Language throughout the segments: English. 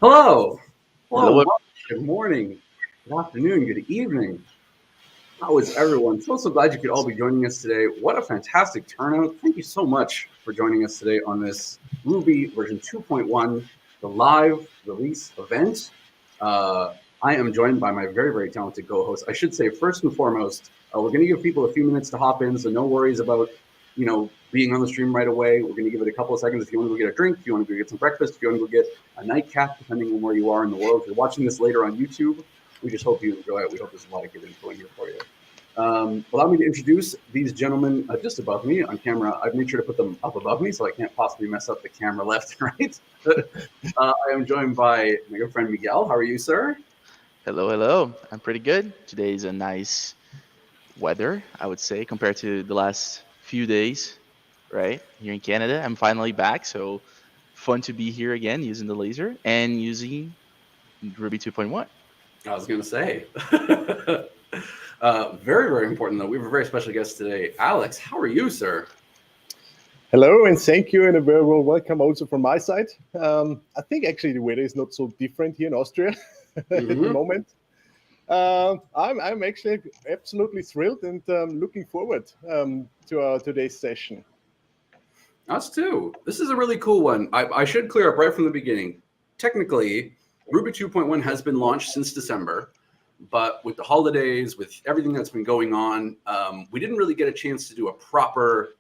Hello. Hello. Good morning, good afternoon, good evening. How is everyone? So glad you could all be joining us today. What a fantastic turnout. Thank you so much for joining us today on this Ruby version 2.1, the live release event. I am joined by my very, very talented co-host. I should say, first and foremost, we're going to give people a few minutes to hop in, so no worries about, being on the stream right away. We're going to give it a couple of seconds. If you want to go get a drink, if you want to go get some breakfast, if you want to go get a nightcap, depending on where you are in the world. If you're watching this later on YouTube, we just hope you enjoy it. We hope there's a lot of good info in here for you. Allow me to introduce these gentlemen just above me on camera. I've made sure to put them up above me so I can't possibly mess up the camera left and right. I am joined by my good friend Miguel. How are you, sir? Hello. I'm pretty good. Today is a nice weather, I would say, compared to the last few days, right? Here in Canada. I'm finally back, so fun to be here again using the laser and using Ruby 2.1. I was going to say. Very, very important, though. We have a very special guest today. Alex, how are you, sir? Hello, and thank you, and a very warm welcome also from my side. I think actually the weather is not so different here in Austria at the moment. I'm actually absolutely thrilled and looking forward to our today's session. Us too. This is a really cool one. I should clear up right from the beginning. Technically, Ruby 2.1 has been launched since December. But with the holidays, with everything that's been going on, we didn't really get a chance to do a proper,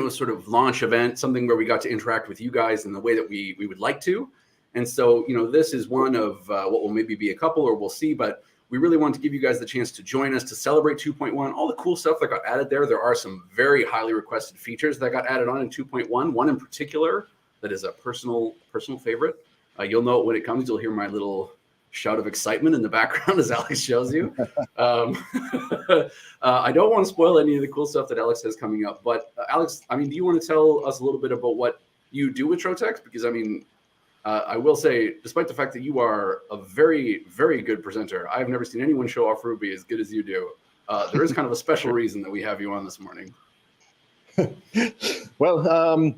sort of launch event, something where we got to interact with you guys in the way that we would like to. And so, this is one of what will maybe be a couple, or we'll see. But we really want to give you guys the chance to join us to celebrate 2.1. All the cool stuff that got added there. There are some very highly requested features that got added on in 2.1. One in particular that is a personal favorite. You'll know it when it comes. You'll hear my little shout of excitement in the background as Alex shows you. I don't want to spoil any of the cool stuff that Alex has coming up, but Alex, do you want to tell us a little bit about what you do with Trotec? Because I will say, despite the fact that you are a very, very good presenter, I've never seen anyone show off Ruby as good as you do. There is kind of a special reason that we have you on this morning. Well,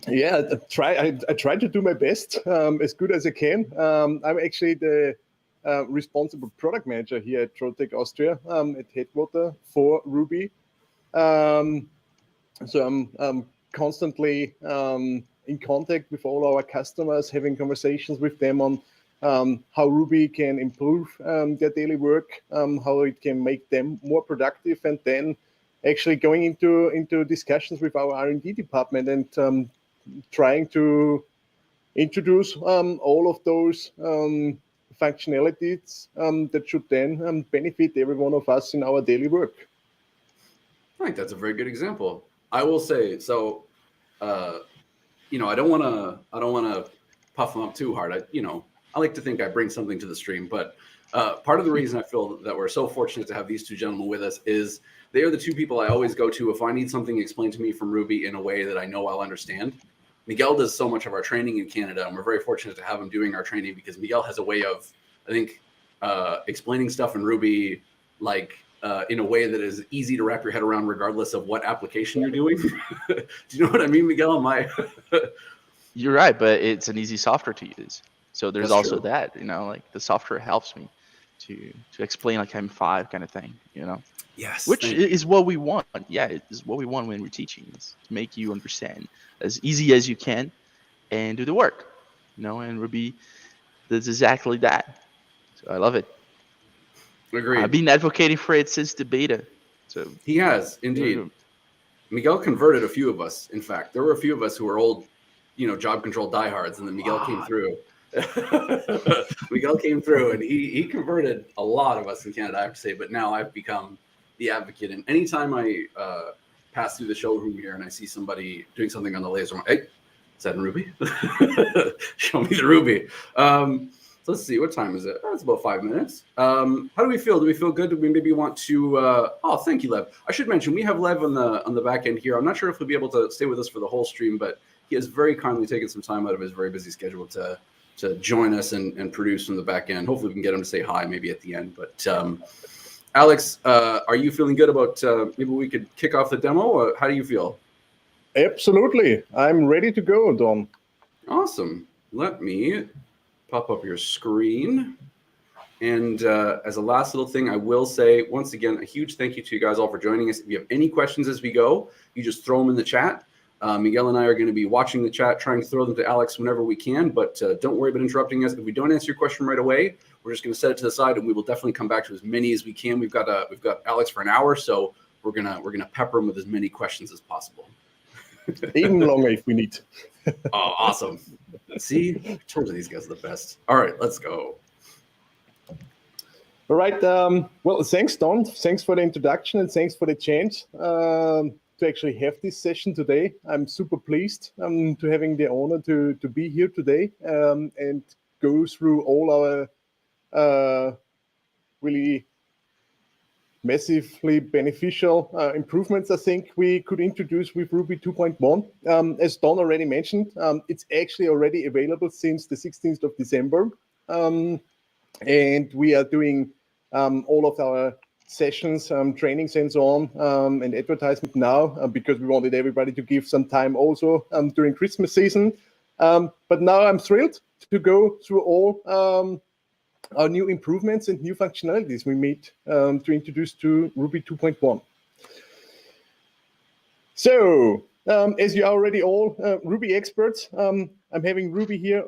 yeah, I try to do my best as good as I can. I'm actually the responsible product manager here at Trotec Austria at Headwater for Ruby. So I'm constantly in contact with all our customers, having conversations with them on how Ruby can improve their daily work, how it can make them more productive, and then actually going into discussions with our R&D department and trying to introduce all of those functionalities that should then benefit every one of us in our daily work. I think that's a very good example. I will say, so, I don't want to puff them up too hard. I like to think I bring something to the stream, but part of the reason I feel that we're so fortunate to have these two gentlemen with us is they are the two people I always go to if I need something explained to me from Ruby in a way that I know I'll understand. Miguel does so much of our training in Canada, and we're very fortunate to have him doing our training because Miguel has a way of, I think, explaining stuff in Ruby in a way that is easy to wrap your head around regardless of what application you're doing. Do you know what I mean, Miguel? You're right, but it's an easy software to use. So there's That's also true. that, the software helps me to explain like M5 kind of thing, Yes. Which is what we want. Yeah, it is what we want when we're teaching, is to make you understand as easy as you can and do the work, and Ruby does exactly that. So I love it. Agreed. I've been advocating for it since the beta. So he has, indeed. Miguel converted a few of us. In fact, there were a few of us who were old, job control diehards, and then Miguel came through. Miguel came through, and he converted a lot of us in Canada, I have to say. But now I've become the advocate, and anytime I pass through the showroom here and I see somebody doing something on the laser, I'm like, hey, Is that in Ruby? Show me the Ruby. So let's see, what time is it? It's about 5 minutes. How do we feel? Do we feel good? Do we maybe want to? Oh, thank you, Lev. I should mention we have Lev on the back end here. I'm not sure if he'll be able to stay with us for the whole stream, but he has very kindly taken some time out of his very busy schedule to join us and produce from the back end. Hopefully, we can get him to say hi maybe at the end. But Alex, are you feeling good about maybe we could kick off the demo? How do you feel? Absolutely. I'm ready to go, Don. Awesome. Let me pop up your screen. And as a last little thing, I will say, once again, a huge thank you to you guys all for joining us. If you have any questions as we go, you just throw them in the chat. Miguel and I are going to be watching the chat, trying to throw them to Alex whenever we can, but don't worry about interrupting us. If we don't answer your question right away, we're just going to set it to the side, and we will definitely come back to as many as we can. We've got Alex for an hour, so we're gonna pepper him with as many questions as possible. Even longer if we need. Oh, awesome. See, I told you these guys are the best. All right, let's go. All right. Well, thanks, Don. Thanks for the introduction and thanks for the chance to actually have this session today. I'm super pleased to having the honor to be here today and go through all our really massively beneficial improvements I think we could introduce with Ruby 2.1. As Don already mentioned, it's actually already available since the 16th of December. And we are doing all of our sessions, trainings and so on, and advertisement now because we wanted everybody to give some time also during Christmas season. But now I'm thrilled to go through all our new improvements and new functionalities we made to introduce to Ruby 2.1. So, as you are already all Ruby experts, I'm having Ruby here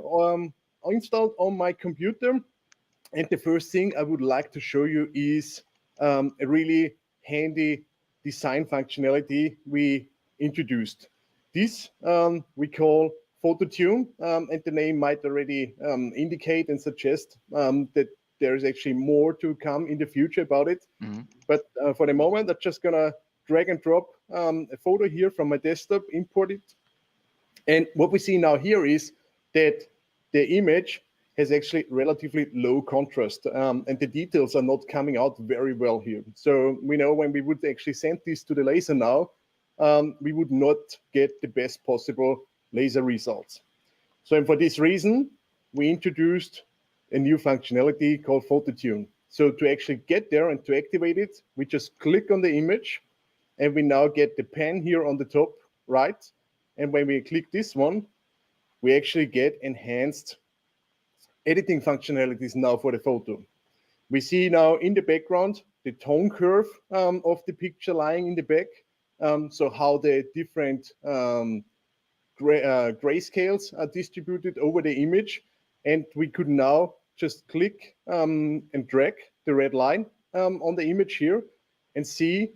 installed on my computer. And the first thing I would like to show you is a really handy design functionality we introduced. This we call Phototune, and the name might already indicate and suggest that there is actually more to come in the future about it. Mm-hmm. But for the moment, I'm just gonna drag and drop a photo here from my desktop, import it. And what we see now here is that the image has actually relatively low contrast, and the details are not coming out very well here. So we know when we would actually send this to the laser now, we would not get the best possible laser results. So for this reason, we introduced a new functionality called Phototune. So to actually get there and to activate it, we just click on the image, and we now get the pen here on the top right. And when we click this one, we actually get enhanced editing functionalities now for the photo. We see now in the background the tone curve of the picture lying in the back. So how the different grayscales are distributed over the image. And we could now just click and drag the red line on the image here and see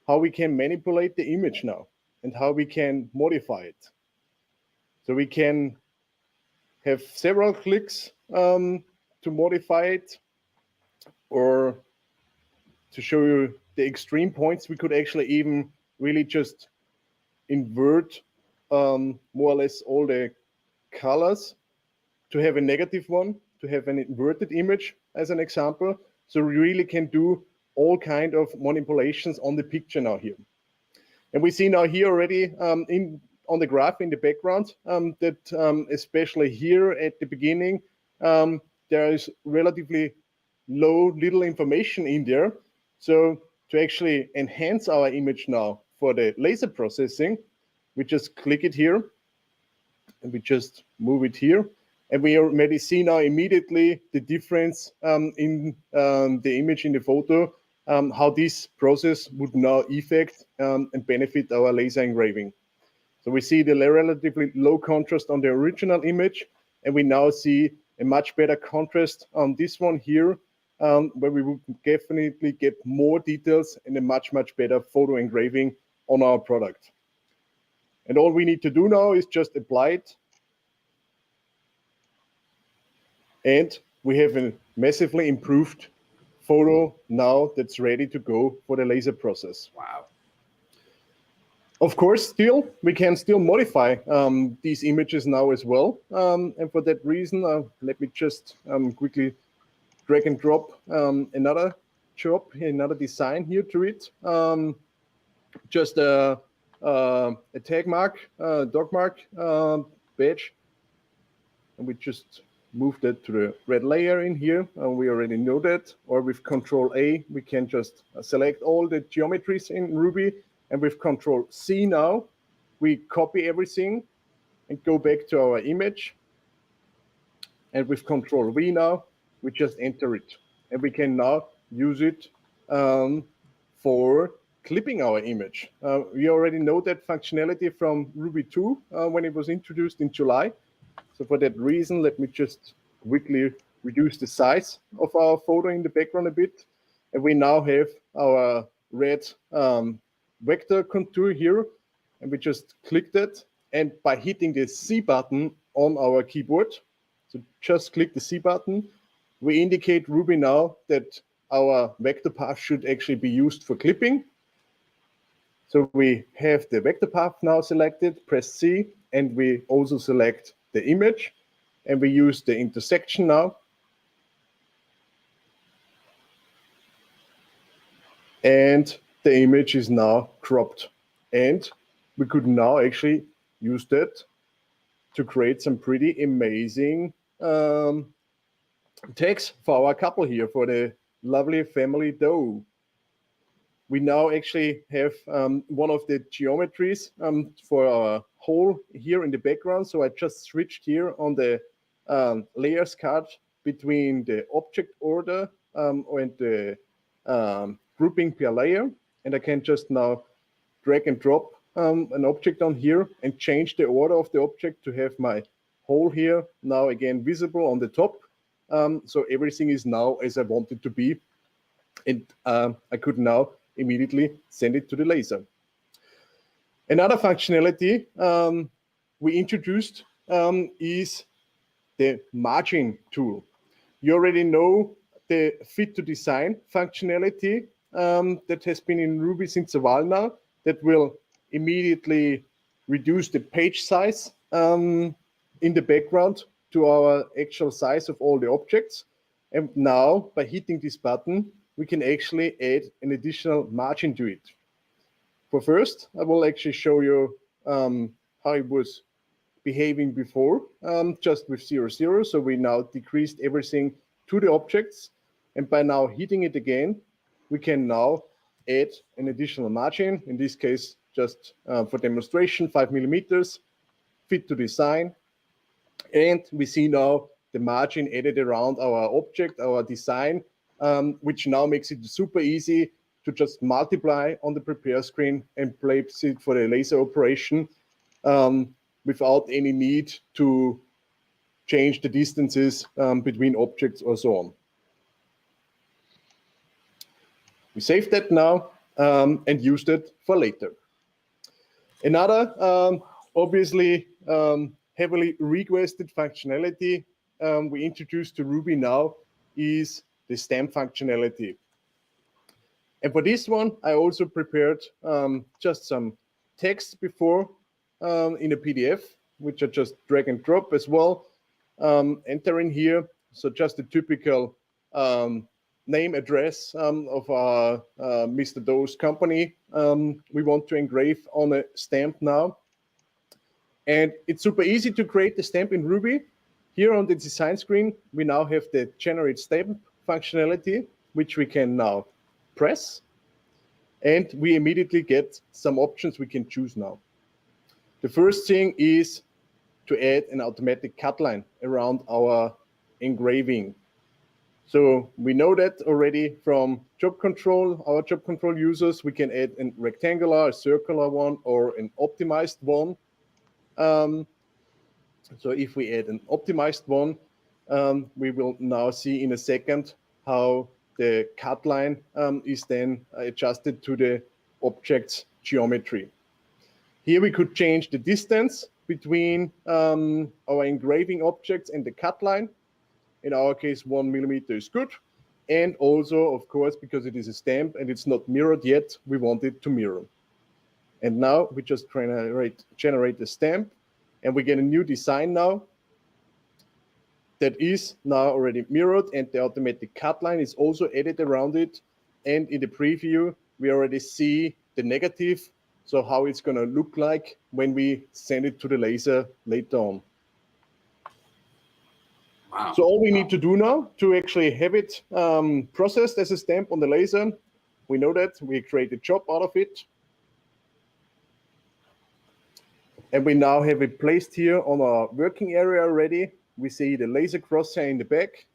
how we can manipulate the image now and how we can modify it. So we can have several clicks to modify it, or to show you the extreme points, we could actually even really just invert more or less all the colors to have a negative one, to have an inverted image as an example. So we really can do all kind of manipulations on the picture now here. And we see now here already on the graph in the background that especially here at the beginning, there is relatively little information in there. So to actually enhance our image now for the laser processing, we just click it here and we just move it here. And we already see now immediately the difference in the image in the photo, how this process would now affect and benefit our laser engraving. So we see the relatively low contrast on the original image, and we now see a much better contrast on this one here, where we would definitely get more details and a much better photo engraving on our product. And all we need to do now is just apply it. And we have a massively improved photo now that's ready to go for the laser process. Wow. Of course, we can still modify these images now as well. And for that reason, let me just quickly drag and drop another design here to it. Just a tag mark, dog mark badge. And we just move that to the red layer in here. We already know that. Or with Control A, we can just select all the geometries in Ruby. And with Control C now, we copy everything and go back to our image. And with Control V now, we just enter it. And we can now use it for clipping our image. We already know that functionality from Ruby 2 when it was introduced in July. So for that reason, let me just quickly reduce the size of our photo in the background a bit. And we now have our red vector contour here. And we just click that. And by hitting the C button on our keyboard, so just click the C button, we indicate Ruby now that our vector path should actually be used for clipping. So we have the vector path now selected, press C, and we also select the image, and we use the intersection now. And the image is now cropped. And we could now actually use that to create some pretty amazing tags for our couple here, for the lovely family dough. We now actually have one of the geometries for our hole here in the background. So I just switched here on the layers card between the object order and the grouping per layer. And I can just now drag and drop an object on here and change the order of the object to have my hole here now again visible on the top. So everything is now as I want it to be. And I could now immediately send it to the laser. Another functionality we introduced is the margin tool. You already know the fit to design functionality that has been in Ruby since a while now, that will immediately reduce the page size in the background to our actual size of all the objects. And now, by hitting this button, we can actually add an additional margin to it. For first, I will actually show you how it was behaving before, just with 0, 0. So we now decreased everything to the objects. And by now hitting it again, we can now add an additional margin. In this case, just for demonstration, 5 millimeters, fit to design. And we see now the margin added around our object, our design, which now makes it super easy to just multiply on the prepare screen and place it for the laser operation without any need to change the distances between objects or so on. We save that now and use that for later. Another obviously heavily requested functionality we introduced to Ruby now is the stamp functionality. And for this one, I also prepared just some text before in a PDF, which I just drag and drop as well, entering here. So just a typical name, address of our Mr. Doe's company we want to engrave on a stamp now. And it's super easy to create the stamp in Ruby. Here on the design screen, we now have the generate stamp functionality, which we can now press. And we immediately get some options we can choose now. The first thing is to add an automatic cut line around our engraving. So we know that already from job control, our job control users, we can add a rectangular, a circular one, or an optimized one. So if we add an optimized one, we will now see in a second how the cut line is then adjusted to the object's geometry. Here we could change the distance between our engraving objects and the cut line. In our case, 1 millimeter is good. And also, of course, because it is a stamp and it's not mirrored yet, we want it to mirror. And now we just generate the stamp, and we get a new design now that is now already mirrored, and the automatic cut line is also added around it. And in the preview, we already see the negative, so how it's going to look like when we send it to the laser later on. Wow. So all we need to do now to actually have it processed as a stamp on the laser, we know that we create a job out of it. And we now have it placed here on our working area already. We see the laser crosshair in the back.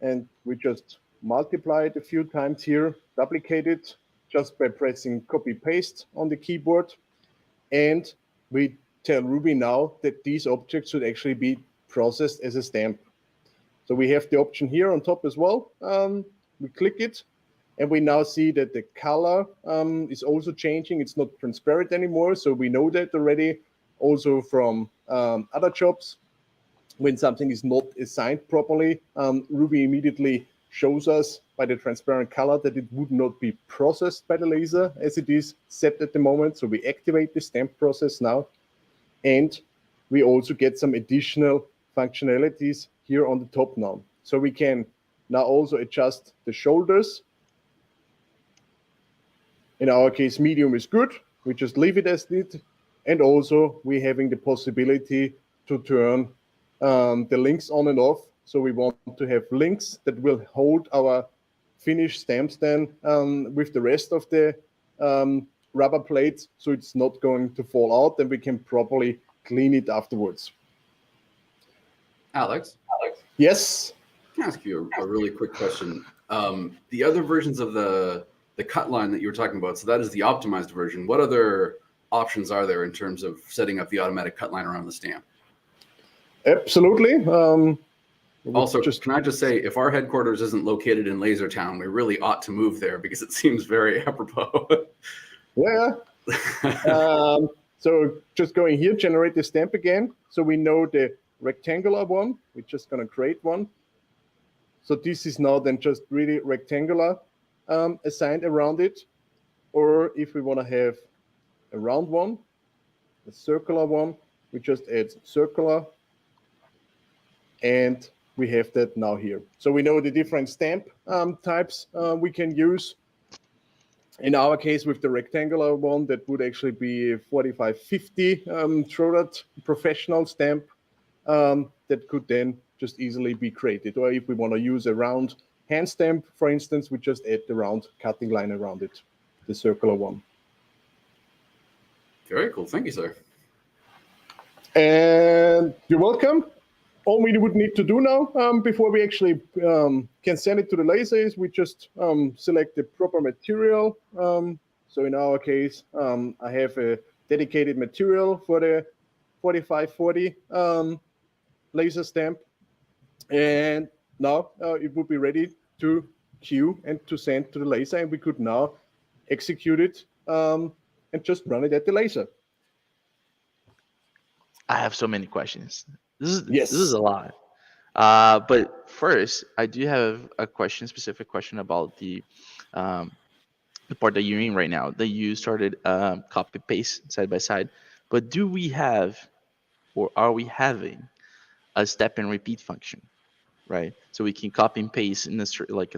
And we just multiply it a few times here, duplicate it just by pressing copy paste on the keyboard. And we tell Ruby now that these objects should actually be processed as a stamp. So we have the option here on top as well. We click it, and we now see that the color is also changing. It's not transparent anymore, so we know that already also from other jobs. When something is not assigned properly, Ruby immediately shows us by the transparent color that it would not be processed by the laser as it is set at the moment. So we activate the stamp process now, and we also get some additional functionalities here on the top now. So we can now also adjust the shoulders. In our case, medium is good. We just leave it as it. And also we're having the possibility to turn the links on and off. So we want to have links that will hold our finished stamps then with the rest of the rubber plates, so it's not going to fall out, and we can properly clean it afterwards. Alex? Yes? Can I ask you a really quick question? The other versions of the cut line that you were talking about, so that is the optimized version. What other options are there in terms of setting up the automatic cut line around the stamp? Absolutely. Also, can I just say, if our headquarters isn't located in Lasertown, we really ought to move there because it seems very apropos. Yeah. So just going here, generate the stamp again. So we know the rectangular one. We're just going to create one. So this is now then just really rectangular assigned around it. Or if we want to have a round one, a circular one, we just add circular. And we have that now here. So we know the different stamp types we can use. In our case, with the rectangular one, that would actually be a 4550 Trotec professional stamp that could then just easily be created. Or if we want to use a round hand stamp, for instance, we just add the round cutting line around it, the circular one. Very cool. Thank you, sir. And you're welcome. All we would need to do now, before we actually can send it to the laser, is we just select the proper material. So in our case, I have a dedicated material for the 4540 laser stamp. And now it would be ready to queue and to send to the laser. And we could now execute it and just run it at the laser. I have so many questions. This Yes. is a lot. But first, I do have a specific question about the part that you're in right now. That you started copy paste side by side. But do we have, or are we having, a step and repeat function, right? So we can copy and paste in a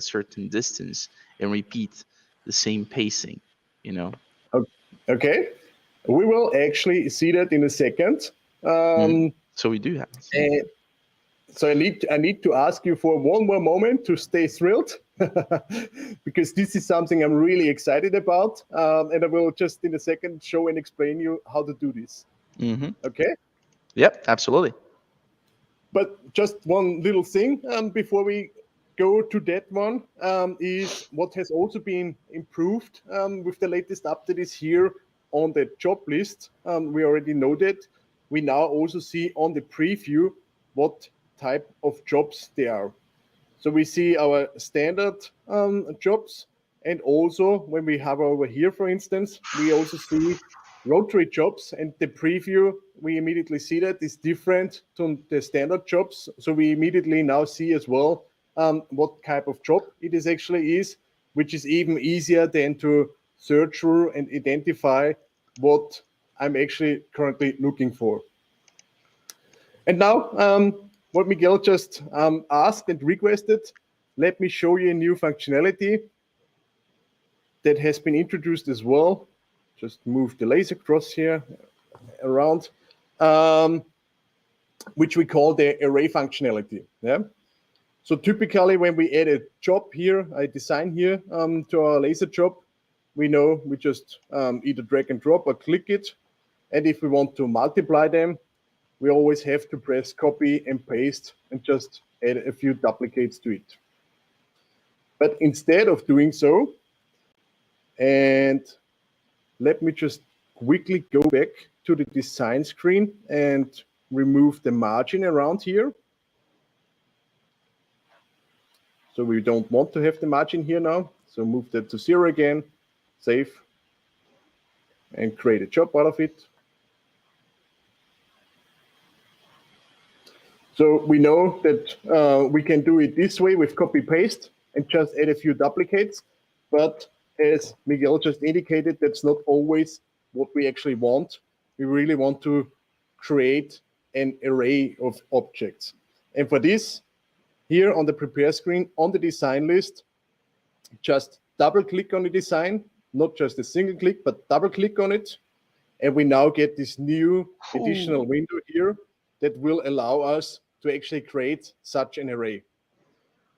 certain distance and repeat the same pacing, you know? Okay. We will actually see that in a second. So we do have. So I need to ask you for one more moment to stay thrilled, because this is something I'm really excited about, and I will just in a second show and explain you how to do this. Okay? Yep, absolutely. But just one little thing before we go to that one is what has also been improved with the latest update is here on the job list. We already know that. We now also see on the preview what type of jobs they are. So we see our standard jobs, and also when we have over here, for instance, we also see rotary jobs, and the preview, we immediately see that is different to the standard jobs. So we immediately now see as well what type of job it is actually is, which is even easier than to search through and identify what I'm actually currently looking for. And now, what Miguel just asked and requested, let me show you a new functionality that has been introduced as well. Just move the laser cross here around, which we call the array functionality. Yeah. So typically, when we add a job here, a design here to our laser job, we know we just either drag and drop or click it. And if we want to multiply them, we always have to press copy and paste and just add a few duplicates to it. But instead of doing so, and let me just quickly go back to the design screen and remove the margin around here. So we don't want to have the margin here now. So move that to 0 again, save, and create a job out of it. So we know that we can do it this way with copy paste and just add a few duplicates. But as Miguel just indicated, that's not always what we actually want. We really want to create an array of objects. And for this, here on the prepare screen, on the design list, just double click on the design, not just a single click, but double click on it. And we now get this new additional window here that will allow us to actually create such an array.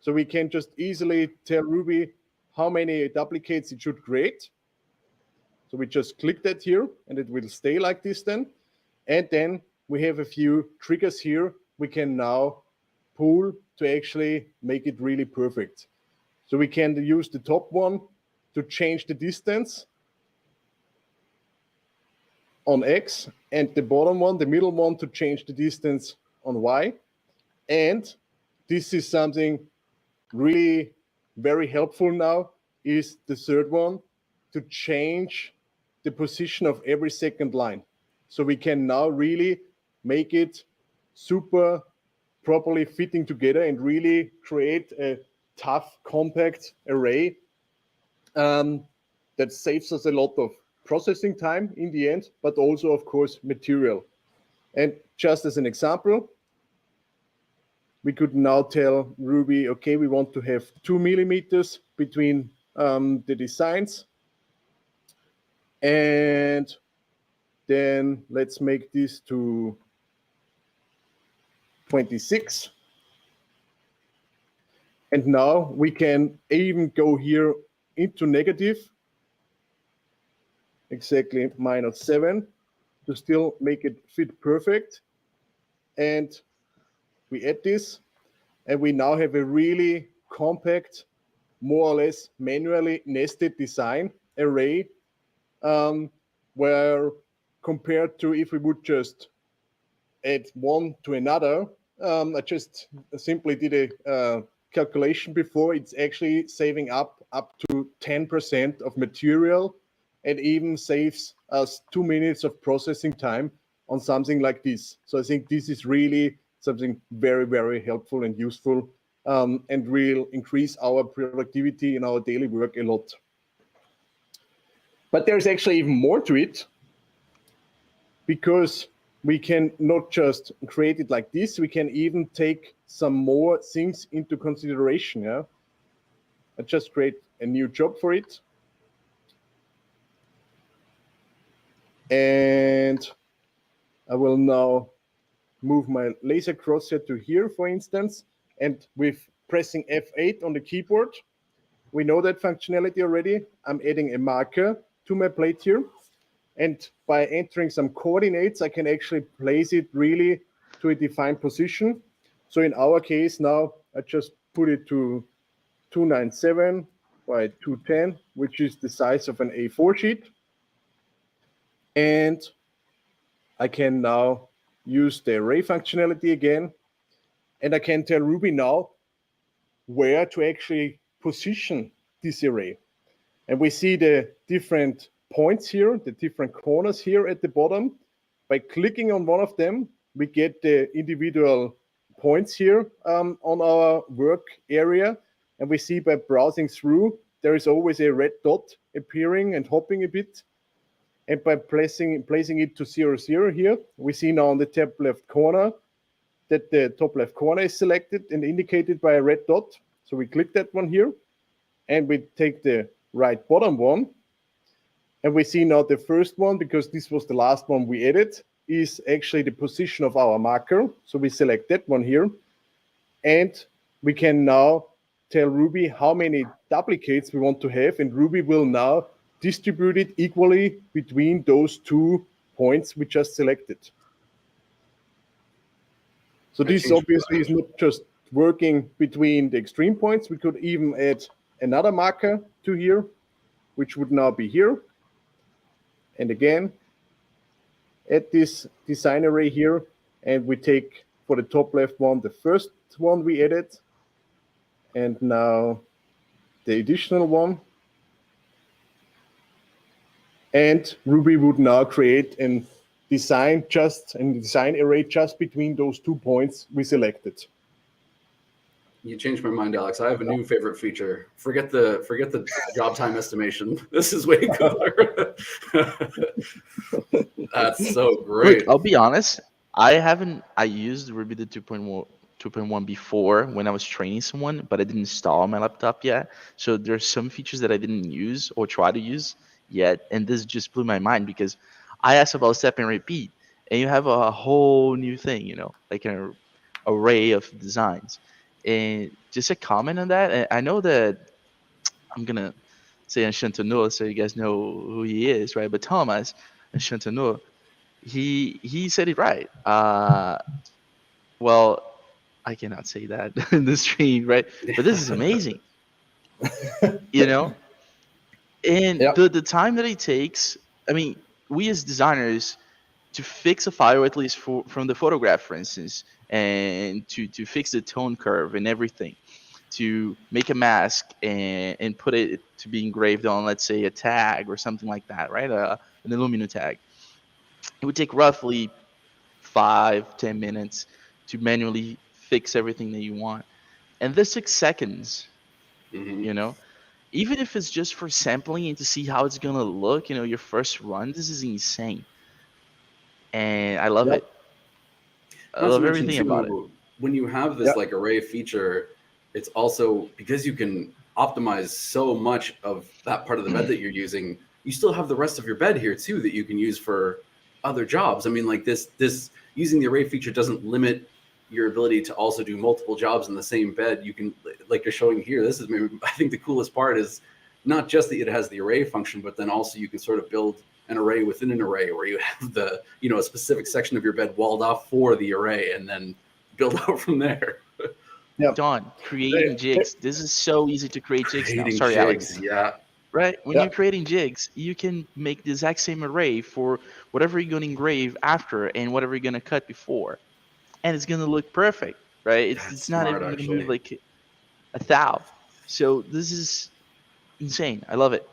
So we can just easily tell Ruby how many duplicates it should create. So we just click that here and it will stay like this then. And then we have a few triggers here we can now pull to actually make it really perfect. So we can use the top one to change the distance on X, and the bottom one, the middle one, to change the distance on Y. And this is something really very helpful now, is the third one, to change the position of every second line. So we can now really make it super properly fitting together and really create a tough, compact array that saves us a lot of processing time in the end, but also, of course, material. And just as an example, we could now tell Ruby, okay, we want to have 2 millimeters between the designs. And then let's make this to 26. And now we can even go here into negative, exactly -7, to still make it fit perfect. And we add this, and we now have a really compact, more or less manually nested design array, where compared to if we would just add one to another, I just simply did a calculation before, it's actually saving up to 10% of material, and even saves us 2 minutes of processing time on something like this. So I think this is really something very, very helpful and useful, and will increase our productivity in our daily work a lot. But there's actually even more to it, because we can not just create it like this, we can even take some more things into consideration. Yeah, I just create a new job for it. And I will now move my laser crosshair to here, for instance, and with pressing F8 on the keyboard, we know that functionality already. I'm adding a marker to my plate here. And by entering some coordinates, I can actually place it really to a defined position. So in our case now, I just put it to 297 by 210, which is the size of an A4 sheet. And I can now use the array functionality again. And I can tell Ruby now where to actually position this array. And we see the different points here, the different corners here at the bottom. By clicking on one of them, we get the individual points here on our work area. And we see by browsing through, there is always a red dot appearing and hopping a bit. And by placing it to 0, 0 here, we see now on the top left corner that the top left corner is selected and indicated by a red dot. So we click that one here, and we take the right bottom one, and we see now the first one, because this was the last one we added, is actually the position of our marker. So we select that one here, and we can now tell Ruby how many duplicates we want to have, and Ruby will now distribute it equally between those 2 points we just selected. So this obviously is not just working between the extreme points. We could even add another marker to here, which would now be here. And again, add this design array here, and we take for the top left one the first one we added, and now the additional one. And Ruby would now create a design array just between those 2 points we selected. You changed my mind, Alex. I have a new favorite feature. Forget the job time estimation. This is way cooler. That's so great. Look, I'll be honest. I used Ruby the 2.1 before when I was training someone, but I didn't install on my laptop yet. So there's some features that I didn't use or try to use yet, and this just blew my mind because I asked about step and repeat, and you have a whole new thing, like an array of designs. And just a comment on that, I know that I'm gonna say Enchantanor so you guys know who he is, right? But Thomas Enchantanor, he said it right. Well, I cannot say that in the stream, right? But this is amazing. And the time that it takes, I mean, we as designers, to fix a file, at least from the photograph, for instance, and to fix the tone curve and everything, to make a mask and put it to be engraved on, let's say, a tag or something like that, right? An Illumina tag. It would take roughly 5-10 minutes to manually fix everything that you want. And this 6 seconds, even if it's just for sampling and to see how it's going to look, your first run, this is insane. And I love it. I love everything about it. When you have this like array feature, it's also because you can optimize so much of that part of the bed that you're using, you still have the rest of your bed here too that you can use for other jobs. I mean, like this using the array feature doesn't limit your ability to also do multiple jobs in the same bed. You can, like you're showing here, this is maybe, I think the coolest part is not just that it has the array function, but then also you can sort of build an array within an array where you have the, a specific section of your bed walled off for the array and then build out from there. Don, creating jigs. This is so easy to create jigs now. Sorry, jigs, Alex. Yeah. Right? When you're creating jigs, you can make the exact same array for whatever you're going to engrave after and whatever you're going to cut before. And it's going to look perfect, right? It's not even going to move like a thou. So this is insane. I love it.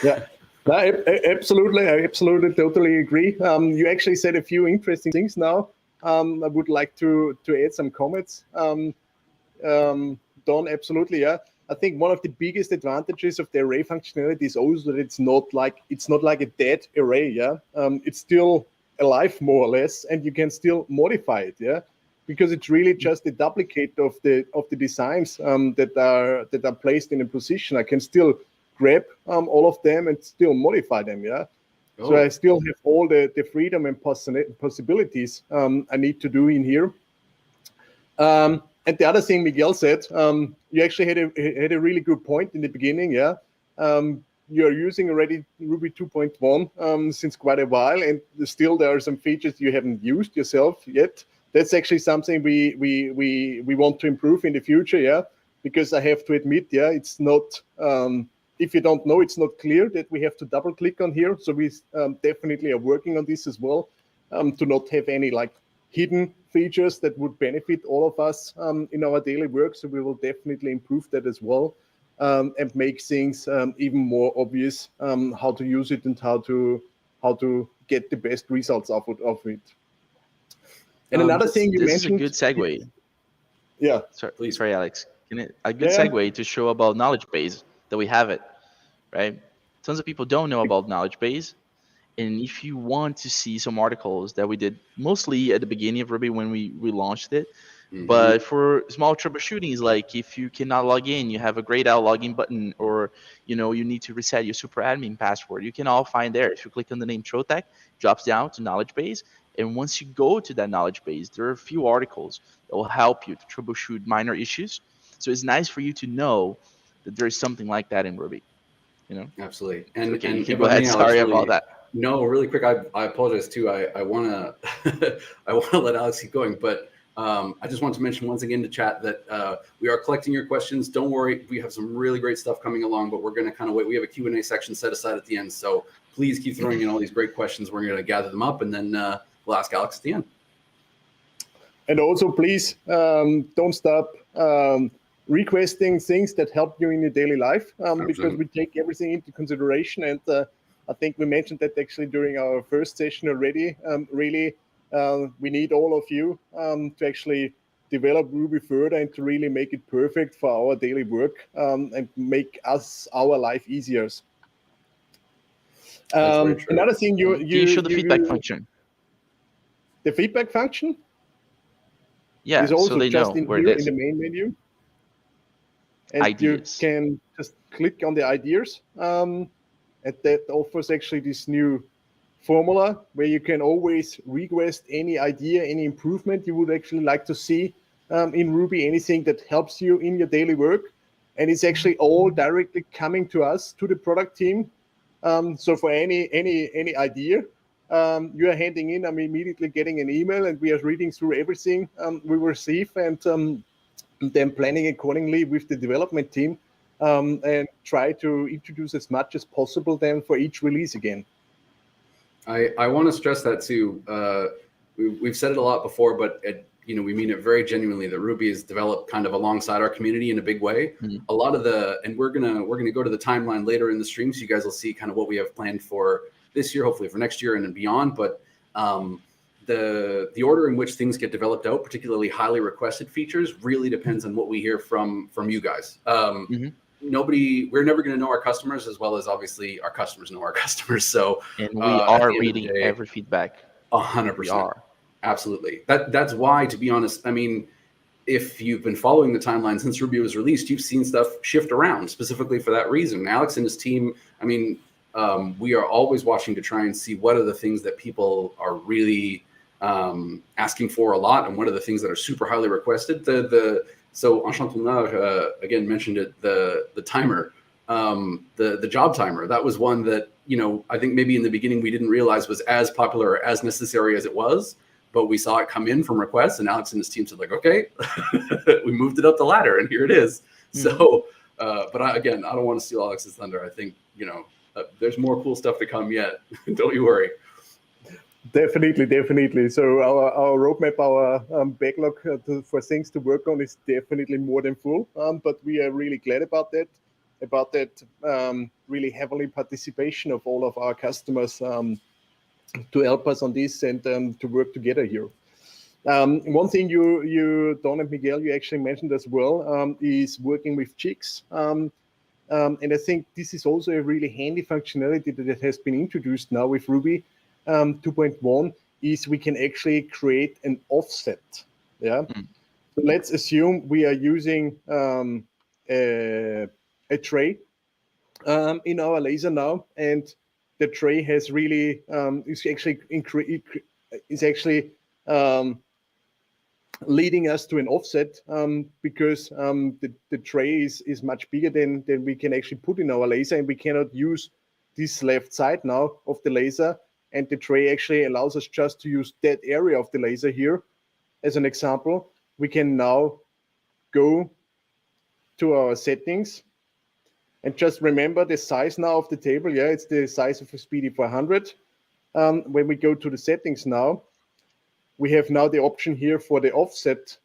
Yeah. No, absolutely. I absolutely totally agree. You actually said a few interesting things now. I would like to add some comments. Don, absolutely, yeah. I think one of the biggest advantages of the array functionality is also that it's not like a dead array, yeah. It's still alive more or less, and you can still modify it, yeah, because it's really just a duplicate of the designs that are placed in a position. I can still grab all of them and still modify them, yeah. Oh. So I still have all the freedom and possibilities I need to do in here. And the other thing Miguel said, you actually had a really good point in the beginning, yeah. You're using already Ruby 2.1 since quite a while, and still there are some features you haven't used yourself yet. That's actually something we want to improve in the future, yeah. Because I have to admit, yeah, it's not. If you don't know, it's not clear that we have to double click on here. So we definitely are working on this as well, to not have any like hidden features that would benefit all of us in our daily work. So we will definitely improve that as well, and make things even more obvious how to use it and how to get the best results of it. And another thing you mentioned. This is a good segue. Yeah. Sorry, Alex. A good segue to show about knowledge base that we have it, right? Tons of people don't know about knowledge base, And if you want to see some articles that we did mostly at the beginning of Ruby when we launched it, but for small troubleshooting, is like if you cannot log in, you have a grayed out login button, or you need to reset your super admin password. You can all find there. If you click on the name Trotec, drops down to knowledge base, and once you go to that knowledge base, there are a few articles that will help you to troubleshoot minor issues. So it's nice for you to know that there is something like that in Ruby. Absolutely. So, And okay, you and can if go I ahead. may, Alex, Sorry about really, that. no, really quick. I apologize too. I wanna I wanna let Alex keep going, but I just want to mention once again to chat that we are collecting your questions. Don't worry, we have some really great stuff coming along, but we're going to kind of wait. We have a Q&A section set aside at the end, so please keep throwing in all these great questions. We're going to gather them up, and then we'll ask Alex at the end. And also, please don't stop requesting things that help you in your daily life, because we take everything into consideration. And I think we mentioned that actually during our first session already. Really, we need all of you to actually develop Ruby further and to really make it perfect for our daily work and make our life easier. Another thing you show the feedback function. The feedback function? Yeah, is also so they just know in where here it is. in the main menu. And ideas. You can just click on the ideas. And that offers actually this new formula where you can always request any idea, any improvement you would actually like to see in Ruby, anything that helps you in your daily work. And it's actually all directly coming to us, to the product team. So for any idea you are handing in, I'm immediately getting an email, and we are reading through everything we receive, and then planning accordingly with the development team, and try to introduce as much as possible then for each release again. I want to stress that too. We've said it a lot before, but we mean it very genuinely that Ruby is developed kind of alongside our community in a big way. A lot of and we're gonna go to the timeline later in the stream, so you guys will see kind of what we have planned for this year, hopefully for next year and beyond. But the order in which things get developed out, particularly highly requested features, really depends on what we hear from you guys. We're never going to know our customers as well as obviously our customers know our customers. So and we are reading every feedback. 100%. We are. Absolutely. That's why, to be honest, I mean, if you've been following the timeline since Ruby was released, you've seen stuff shift around specifically for that reason. Alex and his team, I mean, we are always watching to try and see what are the things that people are really asking for a lot, and what are the things that are super highly requested. So Enchantement again mentioned it, the timer, the job timer. That was one that I think maybe in the beginning we didn't realize was as popular or as necessary as it was, but we saw it come in from requests, and Alex and his team said like, okay, we moved it up the ladder, and here it is. So, but I don't want to steal Alex's thunder. I think there's more cool stuff to come yet. Don't you worry. Definitely. So our roadmap, our backlog for things to work on is definitely more than full. But we are really glad about that really heavily participation of all of our customers to help us on this and to work together here. One thing you Don and Miguel, you actually mentioned as well is working with Jigs. And I think this is also a really handy functionality that has been introduced now with Ruby 2.1, is we can actually create an offset. Yeah. So let's assume we are using a tray in our laser now, and the tray has really is actually leading us to an offset because the tray is much bigger than we can actually put in our laser, and we cannot use this left side now of the laser, and the tray actually allows us just to use that area of the laser here as an example. We can now go to our settings and just remember the size now of the table. Yeah, it's the size of a Speedy 400. When we go to the settings now, we have now the option here for the offset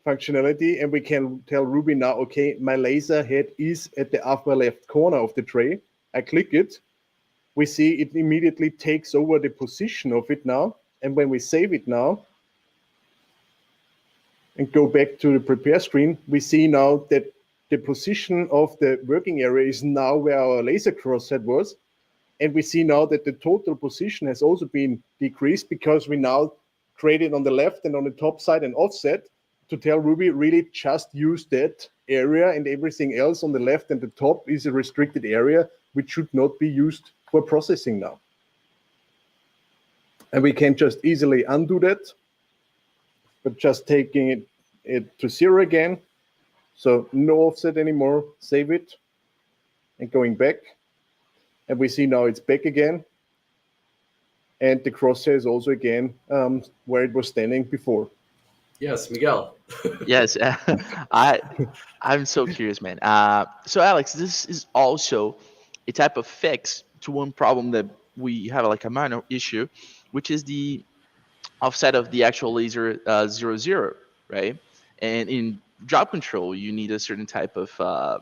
functionality, and we can tell Ruby now, okay, my laser head is at the upper left corner of the tray. I click it. We see it immediately takes over the position of it now. And when we save it now and go back to the prepare screen, we see now that the position of the working area is now where our laser crosshead was. And we see now that the total position has also been decreased because we now created on the left and on the top side an offset to tell Ruby really just use that area, and everything else on the left and the top is a restricted area which should not be used for processing now. And we can just easily undo that, but just taking it to 0 again. So no offset anymore, save it, and going back. And we see now it's back again. And the crosshair is also again where it was standing before. Yes, Miguel. Yes, I'm so curious, man. So Alex, this is also a type of fix to one problem that we have, like a minor issue, which is the offset of the actual laser 00, right? And in job control, you need a certain type of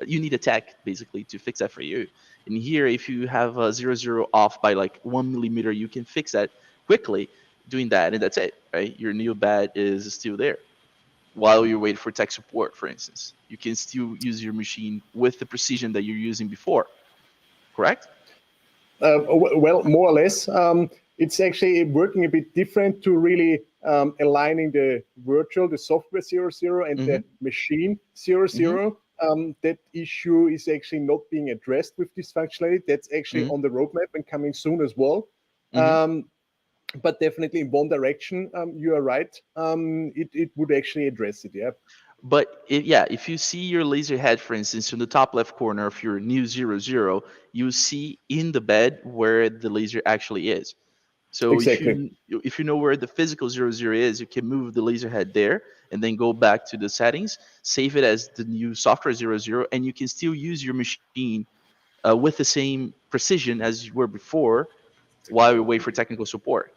you need a tech basically to fix that for you. And here, if you have a 00 off by like 1 millimeter, you can fix that quickly doing that, and that's it, right? Your new bed is still there while you wait for tech support, for instance. You can still use your machine with the precision that you're using before, correct? Well, more or less. It's actually working a bit different to really aligning the virtual, the software 00 and the machine 00. That issue is actually not being addressed with this functionality. That's actually on the roadmap and coming soon as well. But definitely in one direction, you are right. It would actually address it, yeah. But if you see your laser head, for instance, in the top left corner of your new 00, you see in the bed where the laser actually is. So exactly. if you know where the physical 00 is, you can move the laser head there and then go back to the settings, save it as the new software 00, and you can still use your machine with the same precision as you were before while you wait for technical support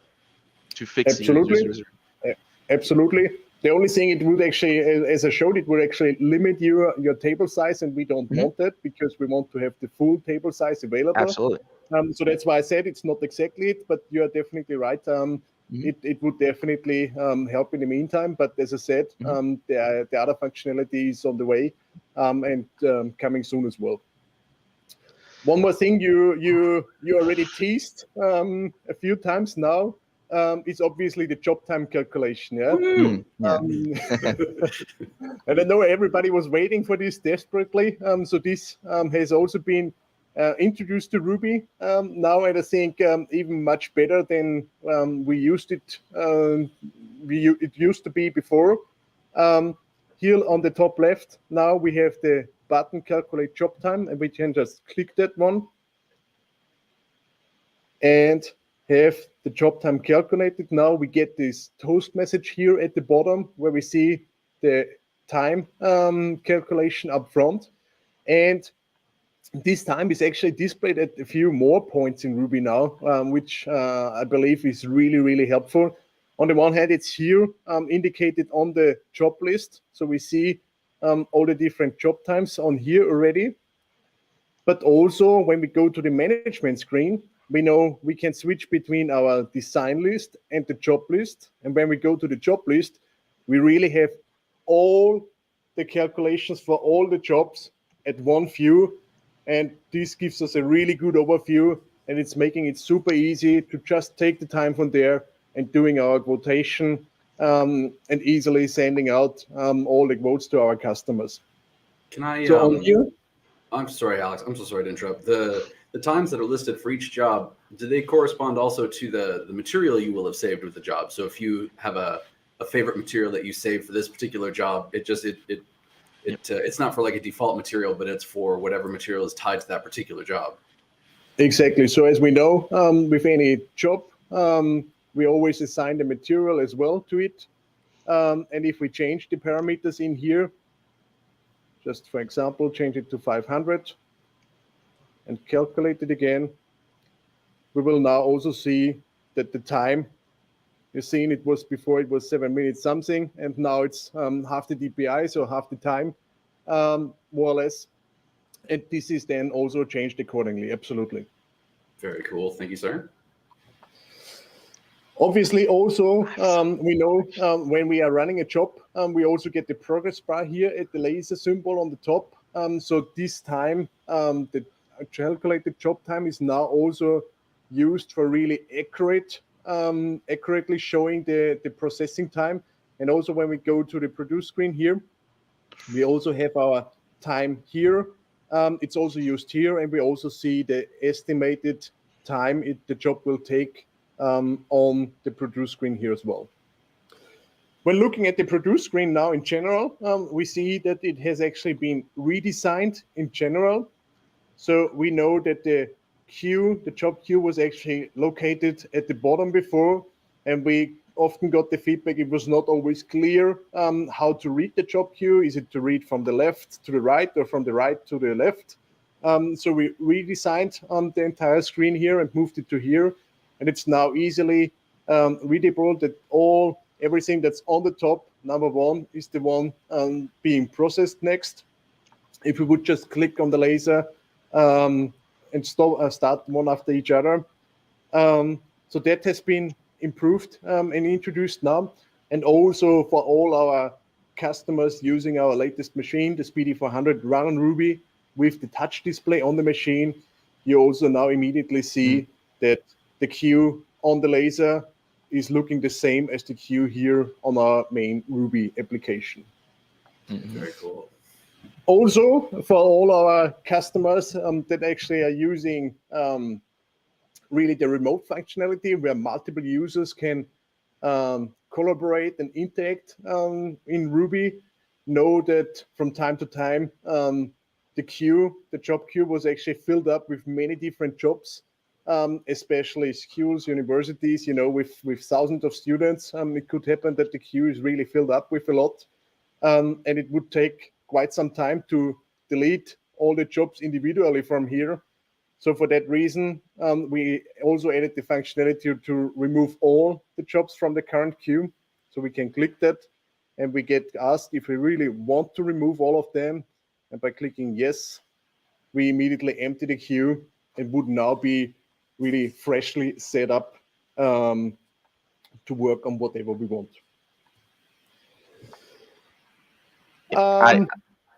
to fix your Absolutely. 00. Absolutely. The only thing it would actually, as I showed, it would actually limit your table size, and we don't want that because we want to have the full table size available. Absolutely. So that's why I said it's not exactly it, but you are definitely right. It would definitely help in the meantime. But as I said, the other functionality is on the way and coming soon as well. One more thing you already teased a few times now. Is obviously the job time calculation. Yeah. And I know everybody was waiting for this desperately. So this has also been introduced to Ruby now, and I think even much better than we used it. It used to be before. Here on the top left, now we have the button calculate job time, and we can just click that one and have the job time calculated. Now we get this toast message here at the bottom where we see the time calculation up front. And this time is actually displayed at a few more points in Ruby now, which I believe is really, really helpful. On the one hand, it's here indicated on the job list. So we see all the different job times on here already. But also when we go to the management screen, we know we can switch between our design list and the job list. And when we go to the job list, we really have all the calculations for all the jobs at one view. And this gives us a really good overview, and it's making it super easy to just take the time from there and doing our quotation and easily sending out all the quotes to our customers. Can I? So on here, I'm sorry, Alex. I'm so sorry to interrupt. The times that are listed for each job, do they correspond also to the material you will have saved with the job? So if you have a favorite material that you saved for this particular job, it's not for like a default material, but it's for whatever material is tied to that particular job. Exactly. So as we know, with any job, we always assign the material as well to it. And if we change the parameters in here, just for example, change it to 500 and calculate it again, we will now also see that the time, you've seen it was before it was 7 minutes something, and now it's half the DPI, so half the time, more or less. And this is then also changed accordingly, absolutely. Very cool. Thank you, sir. Obviously, also, we know when we are running a job, we also get the progress bar here at the laser symbol on the top. So this time, the calculated job time is now also used for really accurately showing the processing time. And also when we go to the produce screen here, we also have our time here. It's also used here, and we also see the estimated time the job will take on the produce screen here as well. When looking at the produce screen now in general, we see that it has actually been redesigned in general. So we know that the job queue was actually located at the bottom before, and we often got the feedback it was not always clear how to read the job queue. Is it to read from the left to the right or from the right to the left? So we redesigned the entire screen here and moved it to here, and it's now easily readable that everything that's on the top, number one, is the one being processed next. If we would just click on the laser and start one after each other. So that has been improved and introduced now. And also for all our customers using our latest machine, the PD400 run on Ruby with the touch display on the machine, you also now immediately see that the queue on the laser is looking the same as the queue here on our main Ruby application. Very cool. Also, for all our customers that actually are using really the remote functionality where multiple users can collaborate and interact in Ruby, know that from time to time the job queue was actually filled up with many different jobs, especially schools, universities, with thousands of students. It could happen that the queue is really filled up with a lot, and it would take quite some time to delete all the jobs individually from here. So for that reason, we also added the functionality to remove all the jobs from the current queue. So we can click that, and we get asked if we really want to remove all of them. And by clicking yes, we immediately empty the queue and would now be really freshly set up to work on whatever we want.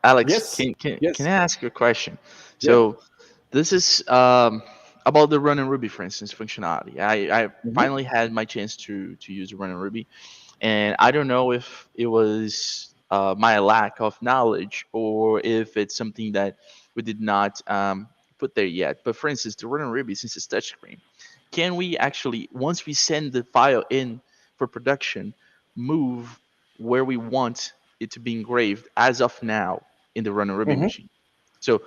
Alex, Yes. Can I ask you a question? Yeah. So this is about the Run in Ruby, for instance, functionality. I finally had my chance to use Run in Ruby, and I don't know if it was my lack of knowledge or if it's something that we did not put there yet. But for instance, the Run in Ruby, since it's touchscreen, can we actually, once we send the file in for production, move where we want it to be engraved as of now in the Run in Ruby machine? So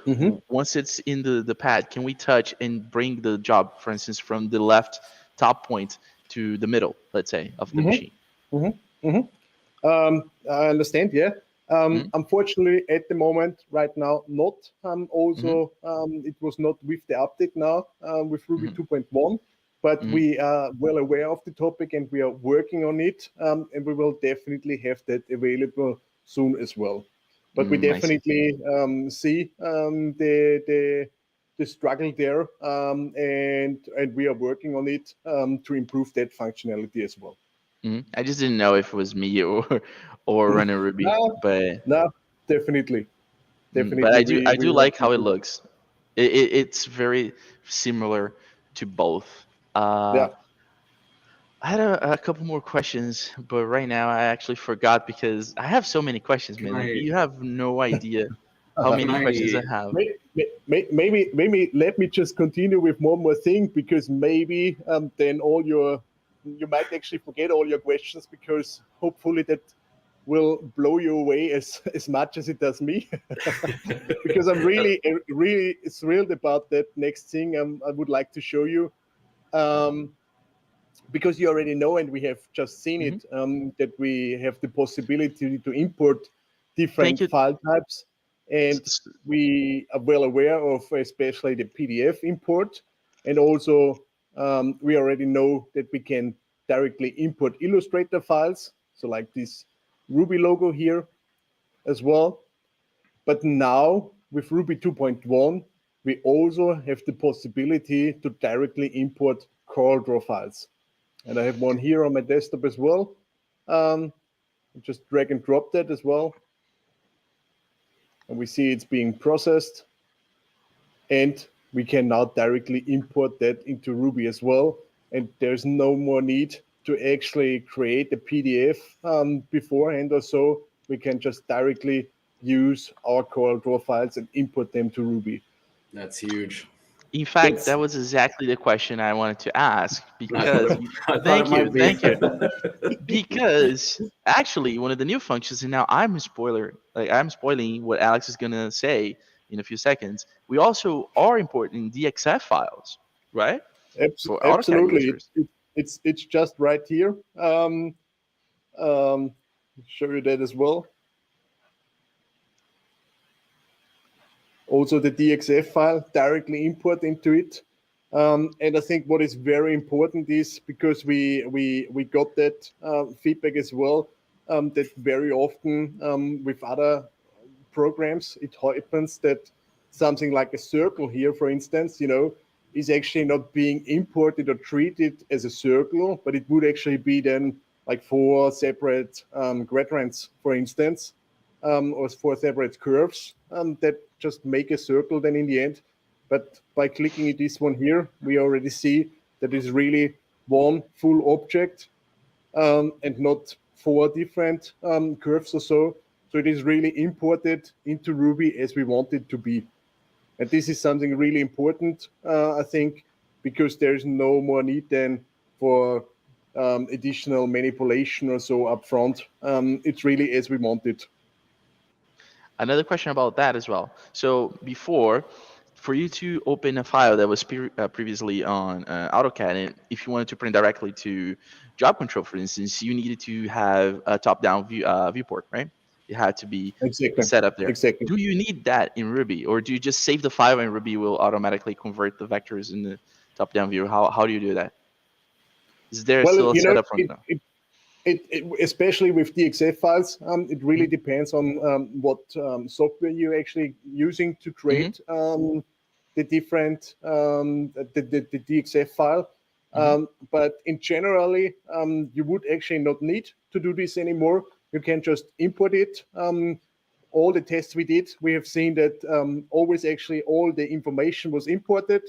once it's in the pad, can we touch and bring the job, for instance, from the left top point to the middle, let's say, of the machine? I understand, yeah. Unfortunately, at the moment, right now, not. It was not with the update now with Ruby 2.1, but we are well aware of the topic and we are working on it, and we will definitely have that available soon as well. But we definitely see the struggle there, and we are working on it to improve that functionality as well. I just didn't know if it was me or Run in Ruby, No, definitely. But I do like how it looks. It's very similar to both. Yeah. I had a couple more questions, but right now I actually forgot because I have so many questions, man. Like, you have no idea how many questions I have. Maybe let me just continue with one more thing, because maybe then you might actually forget all your questions, because hopefully that will blow you away as much as it does me. Because I'm really thrilled about that next thing I would like to show you. Because you already know, and we have just seen it, that we have the possibility to import different file types. And we are well aware of especially the PDF import. And also, we already know that we can directly import Illustrator files. So like this Ruby logo here as well. But now with Ruby 2.1, we also have the possibility to directly import CorelDRAW files. And I have one here on my desktop as well. Just drag and drop that as well. And we see it's being processed. And we can now directly import that into Ruby as well. And there's no more need to actually create a PDF beforehand or so. We can just directly use our Corel Draw files and import them to Ruby. That's huge. In fact, That's- that was exactly the question I wanted to ask because I thought thank it might you, be. thank you. Because actually, one of the new functions, and now I'm spoiling what Alex is gonna say in a few seconds. We also are importing Dxf files, right? For AutoCAD Absolutely, users. it's just right here. Show you that as well. Also the Dxf file directly import into it. And I think what is very important is, because we got that feedback as well, that very often with other programs, it happens that something like a circle here, for instance, is actually not being imported or treated as a circle, but it would actually be then like 4 separate quadrants, for instance, or 4 separate curves that just make a circle then in the end. But by clicking at this one here, we already see that it's really one full object and not 4 different curves or so. So it is really imported into Ruby as we want it to be. And this is something really important, I think, because there's no more need then for additional manipulation or so up front. It's really as we want it. Another question about that as well. So before, for you to open a file that was previously on AutoCAD, and if you wanted to print directly to job control, for instance, you needed to have a top-down viewport, right? It had to be Exactly. set up there. Exactly. Do you need that in Ruby, or do you just save the file and Ruby will automatically convert the vectors in the top-down view? How do you do that? Is there still a setup from now? Especially with Dxf files, it really depends on what software you're actually using to create the different the Dxf file. But in generally, you would actually not need to do this anymore. You can just import it. All the tests we did, we have seen that always actually all the information was imported.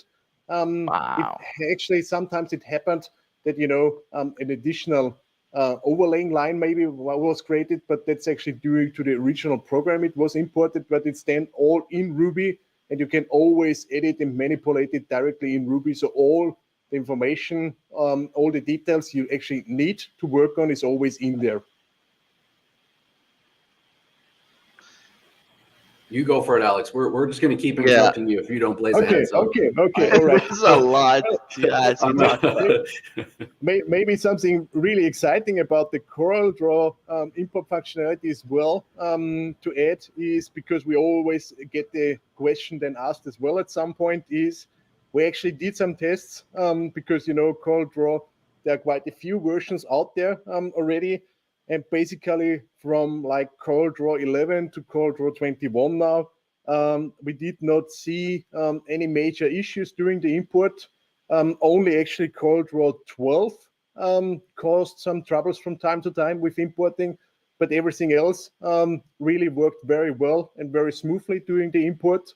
Wow. Actually, sometimes it happened that an additional overlaying line maybe was created, but that's actually due to the original program it was imported, but it's then all in Ruby, and you can always edit and manipulate it directly in Ruby. So all the information, all the details you actually need to work on is always in there. You go for it, Alex. We're just going to keep interrupting you if you don't blaze ahead. So. Okay, all right. There's a lot to ask you talk about. Maybe something really exciting about the Corel Draw import functionality as well to add is, because we always get the question then asked as well at some point, is we actually did some tests because Corel Draw, there are quite a few versions out there already. And basically from like Corel Draw 11 to Corel Draw 21 now, we did not see any major issues during the import. Only actually Corel Draw 12 caused some troubles from time to time with importing, but everything else really worked very well and very smoothly during the import.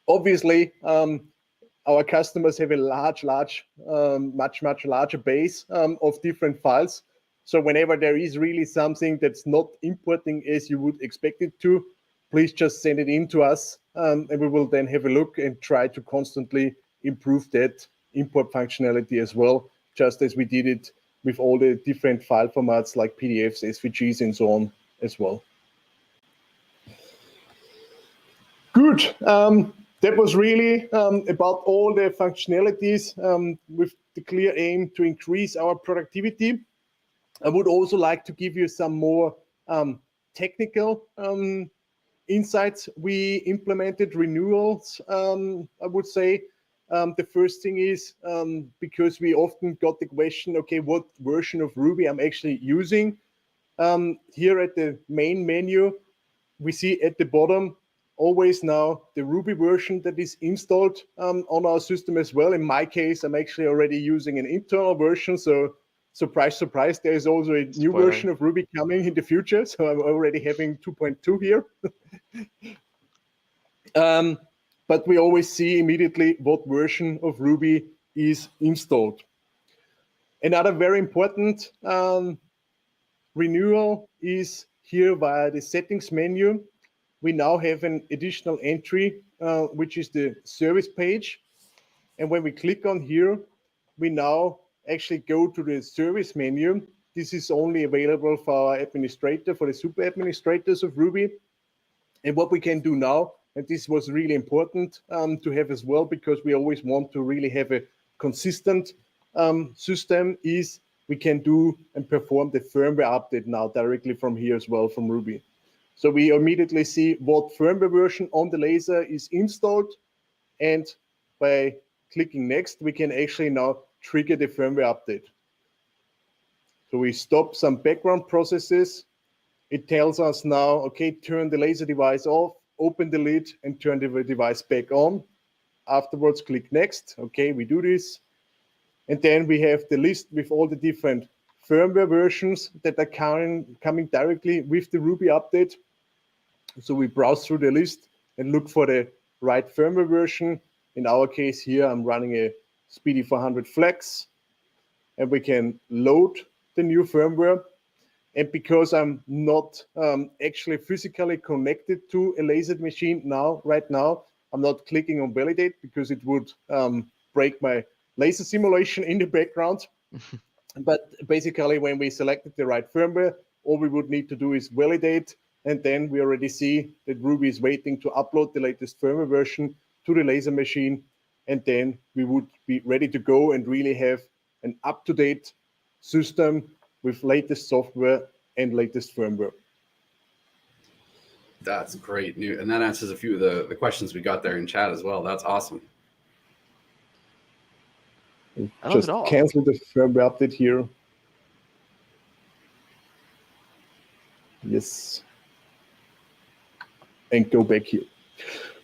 Obviously, our customers have a much larger base of different files. So whenever there is really something that's not importing as you would expect it to, please just send it in to us, and we will then have a look and try to constantly improve that import functionality as well, just as we did it with all the different file formats like PDFs, SVGs, and so on as well. Good. That was really about all the functionalities with the clear aim to increase our productivity. I would also like to give you some more technical insights. We implemented renewals, I would say. The first thing is, because we often got the question, okay, what version of Ruby I'm actually using? Here at the main menu, we see at the bottom always now the Ruby version that is installed on our system as well. In my case, I'm actually already using an internal version, so surprise, surprise, there is also a new version of Ruby coming in the future. So I'm already having 2.2 here. but we always see immediately what version of Ruby is installed. Another very important renewal is here via the settings menu. We now have an additional entry, which is the service page. And when we click on here, we now actually go to the service menu. This is only available for our administrator, for the super administrators of Ruby. And what we can do now, and this was really important to have as well, because we always want to really have a consistent system, is we can do and perform the firmware update now directly from here as well, from Ruby. So we immediately see what firmware version on the laser is installed, and by clicking next, we can actually now trigger the firmware update. So we stop some background processes. It tells us now, okay, turn the laser device off, open the lid, and turn the device back on. Afterwards, click next. Okay, we do this. And then we have the list with all the different firmware versions that are coming directly with the Ruby update. So we browse through the list and look for the right firmware version. In our case here, I'm running a Speedy 400 Flex, and we can load the new firmware. And because I'm not actually physically connected to a laser machine right now, I'm not clicking on validate because it would break my laser simulation in the background. But basically, when we selected the right firmware, all we would need to do is validate, and then we already see that Ruby is waiting to upload the latest firmware version to the laser machine, and then we would be ready to go and really have an up-to-date system with latest software and latest firmware. That's great news. And that answers a few of the questions we got there in chat as well. That's awesome. Just cancel the firmware update here. Yes. And go back here.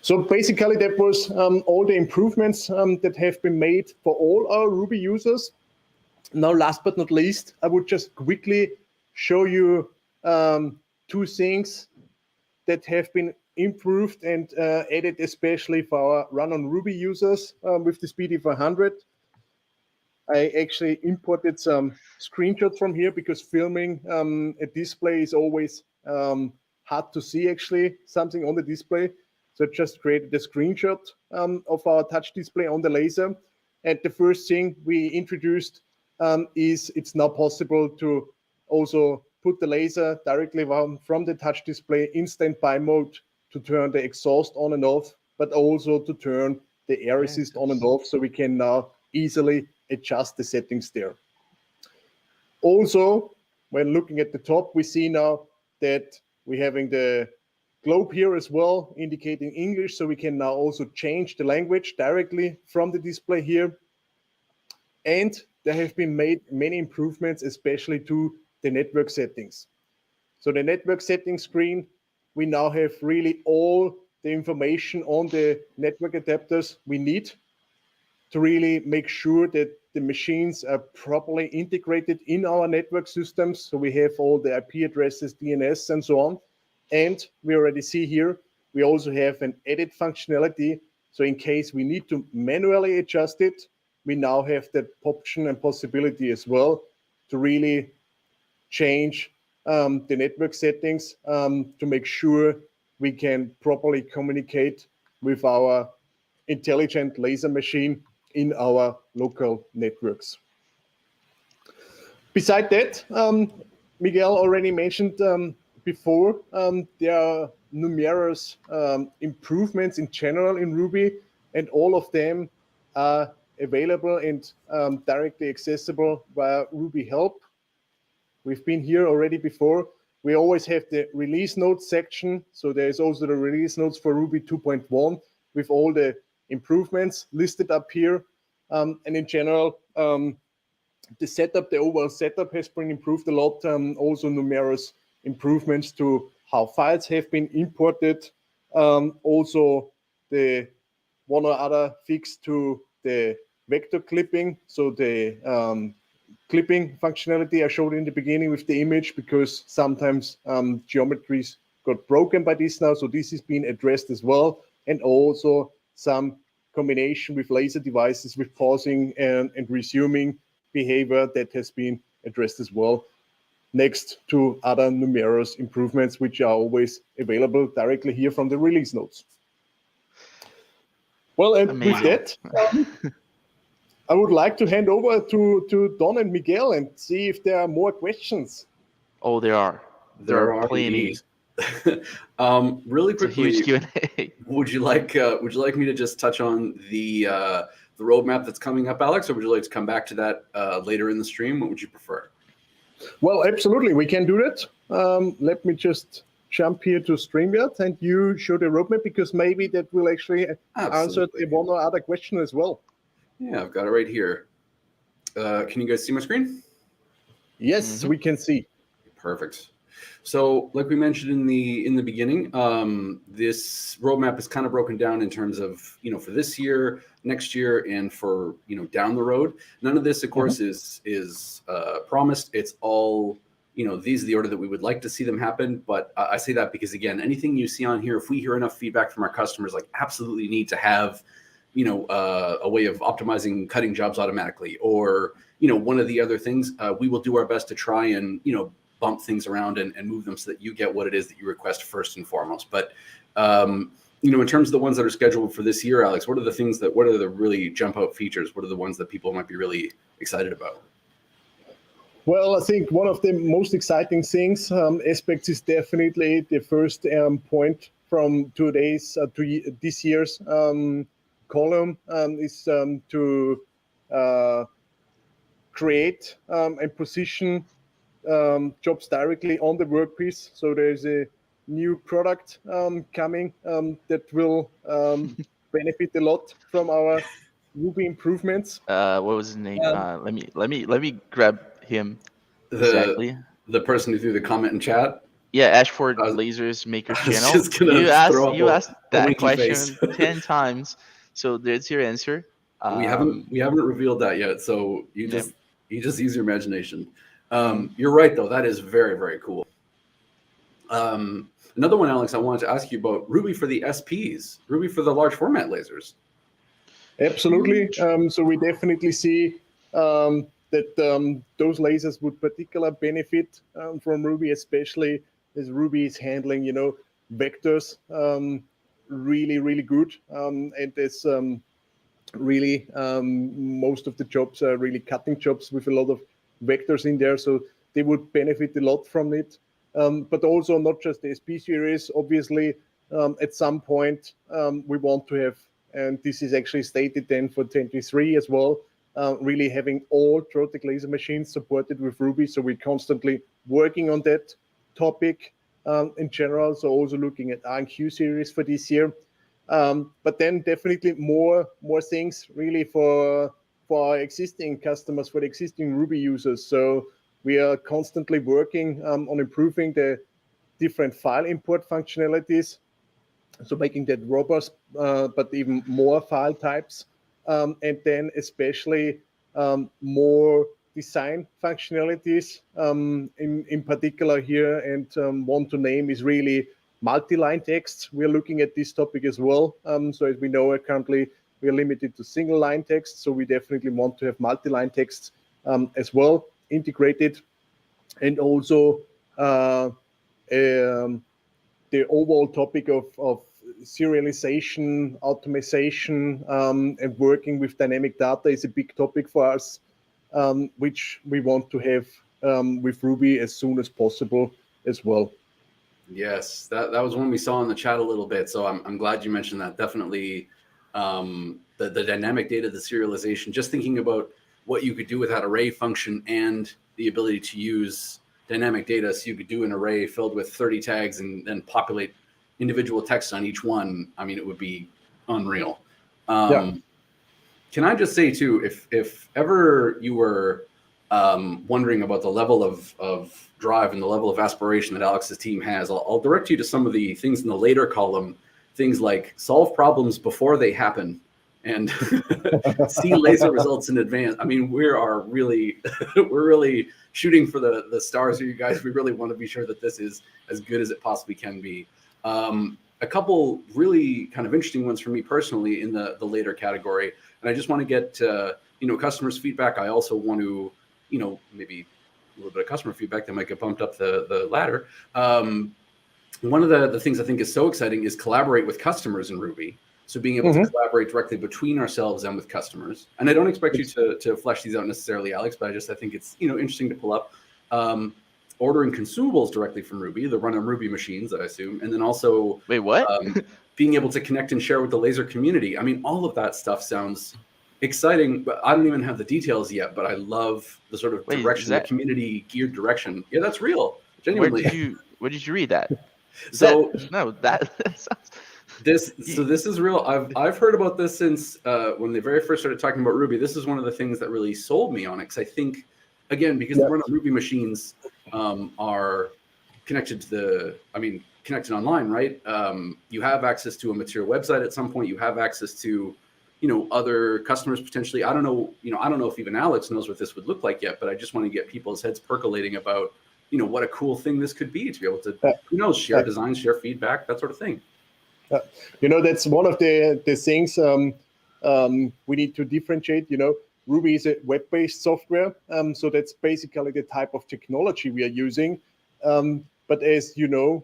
So basically that was all the improvements that have been made for all our Ruby users. Now, last but not least, I would just quickly show you two things that have been improved and added especially for our run on Ruby users with the Speedy 400. I actually imported some screenshots from here because filming a display is always hard to see actually something on the display. So I just created a screenshot of our touch display on the laser. And the first thing we introduced is it's now possible to also put the laser directly from the touch display in standby mode to turn the exhaust on and off, but also to turn the air assist on and off, so we can now easily adjust the settings there. Also, when looking at the top, we see now that we're having the globe here as well, indicating English, so we can now also change the language directly from the display here. And there have been made many improvements, especially to the network settings. So the network settings screen, we now have really all the information on the network adapters we need to really make sure that the machines are properly integrated in our network systems. So we have all the IP addresses, DNS, and so on. And we already see here, we also have an edit functionality. So in case we need to manually adjust it, we now have that option and possibility as well to really change the network settings to make sure we can properly communicate with our intelligent laser machine in our local networks. Beside that, Miguel already mentioned before, there are numerous improvements in general in Ruby, and all of them are available and directly accessible via Ruby help. We've been here already before. We always have the release notes section. So there's also the release notes for Ruby 2.1 with all the improvements listed up here. And in general, the setup, the overall setup has been improved a lot. Also numerous improvements to how files have been imported. Also the one or other fix to the vector clipping. So the clipping functionality I showed in the beginning with the image, because sometimes geometries got broken by this now. So this is being addressed as well. And also some combination with laser devices, with pausing and resuming behavior that has been addressed as well, next to other numerous improvements which are always available directly here from the release notes. Well, and Amazing. with that, I would like to hand over to Don and Miguel and see if there are more questions. Oh, there are. There are plenty. Really It's a quickly, huge Q&A. would you like me to just touch on the roadmap that's coming up, Alex, or would you like to come back to that later in the stream? What would you prefer? Well, absolutely, we can do that. Let me just jump here to StreamYard and you show the roadmap, because maybe that will actually answer one or other question as well. Yeah, I've got it right here. Can you guys see my screen? Yes, we can see. Perfect. So, like we mentioned in the beginning, this roadmap is kind of broken down in terms of, for this year, next year, and for down the road. None of this, of course, is promised. It's all these are the order that we would like to see them happen. But I say that because, again, anything you see on here, if we hear enough feedback from our customers, like absolutely need to have a way of optimizing cutting jobs automatically, or one of the other things, we will do our best to try and bump things around and move them so that you get what it is that you request first and foremost. But in terms of the ones that are scheduled for this year, Alex, what are the really jump out features? What are the ones that people might be really excited about? Well, I think one of the most exciting things, aspects, is definitely the first point from this year's column is to create and position jobs directly on the workpiece. So there's a new product coming that will benefit a lot from our Ruby improvements. What was his name? Let me grab him. Exactly. The person who threw the comment in chat. Yeah, Ashford Lasers Makers Channel. Just gonna you asked that question face. 10 times, so there's your answer. We haven't revealed that yet, so you just use your imagination. You're right, though. That is very, very cool. Another one, Alex, I wanted to ask you about Ruby for the SPs, Ruby for the large format lasers. Absolutely. So we definitely see that those lasers would particularly benefit from Ruby, especially as Ruby is handling, vectors really, really good. And there's really most of the jobs are really cutting jobs with a lot of vectors in there. So they would benefit a lot from it. But also not just the SP series. Obviously, at some point, we want to have, and this is actually stated then for 23 as well, really having all Trotec laser machines supported with Ruby. So we're constantly working on that topic in general. So also looking at R&Q series for this year. But then definitely more things really for our existing customers, for the existing Ruby users. So we are constantly working on improving the different file import functionalities. So making that robust, but even more file types. And then especially more design functionalities in particular here. And one to name is really multi-line text. We're looking at this topic as well. So as we know, currently we are limited to single line text. So we definitely want to have multi-line text as well integrated. And also the overall topic of serialization, automation, and working with dynamic data is a big topic for us, which we want to have with Ruby as soon as possible as well. Yes, that was one we saw in the chat a little bit. So I'm glad you mentioned that. Definitely the dynamic data, the serialization, just thinking about what you could do with that array function and the ability to use dynamic data. So you could do an array filled with 30 tags and then populate individual text on each one. I mean, it would be unreal. Can I just say too, if ever you were wondering about the level of drive and the level of aspiration that Alex's team has, I'll direct you to some of the things in the later column, things like solve problems before they happen and see laser results in advance. I mean, we're really shooting for the stars here, you guys. We really want to be sure that this is as good as it possibly can be. a couple really kind of interesting ones for me personally in the later category. And I just want to get, customers' feedback. I also want to, maybe a little bit of customer feedback that might get bumped up the ladder. One of the things I think is so exciting is collaborate with customers in Ruby. So being able to collaborate directly between ourselves and with customers. And I don't expect you to flesh these out necessarily, Alex, but I think it's interesting to pull up. Ordering consumables directly from Ruby, the run on Ruby machines, I assume, and then also Wait, what? Being able to connect and share with the Laser community. I mean, all of that stuff sounds exciting, but I don't even have the details yet. But I love the sort of direction, the community geared direction. Yeah, that's real. Genuinely. Where did you read that? So This is real. I've heard about this since when they very first started talking about Ruby. This is one of the things that really sold me on it, because I think, again, because the run on Ruby machines are connected to connected online, right? You have access to a material website at some point. You have access to, other customers potentially. I don't know if even Alex knows what this would look like yet, but I just want to get people's heads percolating about, what a cool thing this could be to be able to, share designs, share feedback, that sort of thing. That's one of the things we need to differentiate. Ruby is a web-based software, so that's basically the type of technology we are using. But as you know,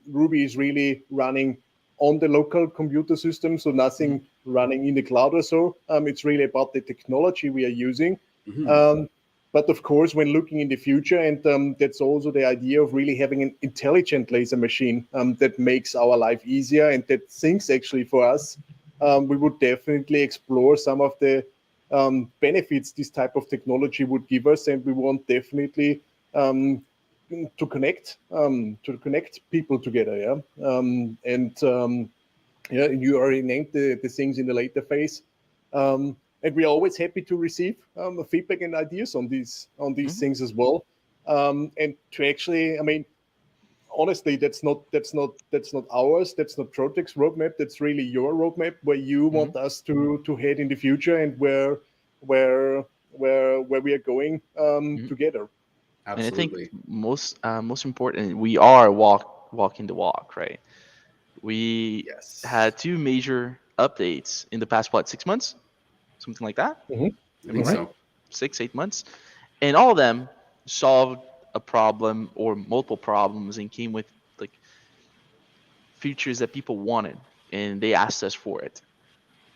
Ruby is really running on the local computer system, so nothing running in the cloud or so. It's really about the technology we are using. But of course, when looking in the future, and that's also the idea of really having an intelligent laser machine that makes our life easier and that thinks actually for us, we would definitely explore some of the benefits this type of technology would give us, and we want definitely to connect people together. You already named the things in the later phase. And we are always happy to receive feedback and ideas on these things as well. And to actually, honestly, that's not ours. That's not Trotec's roadmap. That's really your roadmap, where you want us to head in the future, and where we are going together. Absolutely. And I think most important, we are walking the walk, right? We had 2 major updates in the past 6 months. Something like that. I think so. 6-8 months, and all of them solved a problem or multiple problems and came with features that people wanted, and they asked us for it,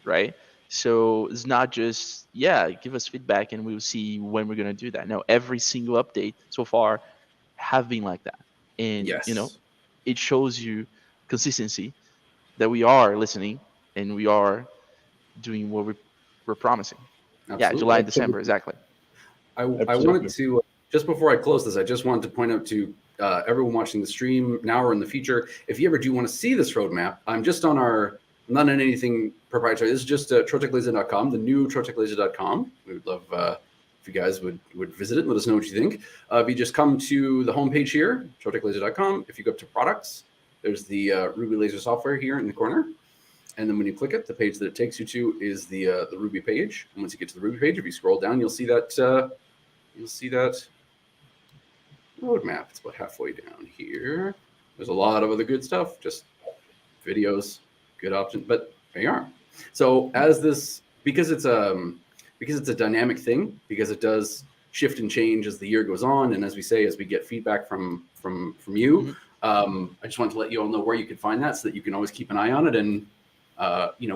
right? So it's not just give us feedback and we'll see when we're gonna do that. No, every single update so far have been like that, and it shows you consistency that we are listening and we are doing what we're promising. Absolutely. Yeah, July and December, exactly. I wanted to, just before I close this, I just wanted to point out to everyone watching the stream now or in the future, if you ever do want to see this roadmap, I'm just on I'm not on anything proprietary. This is just troteclaser.com, the new troteclaser.com. We would love if you guys would visit it and let us know what you think. If you just come to the homepage here, troteclaser.com, if you go up to products, there's the Ruby Laser software here in the corner. And then when you click it, the page that it takes you to is the Ruby page. And once you get to the Ruby page, if you scroll down, you'll see that roadmap. It's about halfway down here. There's a lot of other good stuff, just videos, good options. But there you are. So because it's a dynamic thing, because it does shift and change as the year goes on, and as we say, as we get feedback from you, I just wanted to let you all know where you can find that, so that you can always keep an eye on it. And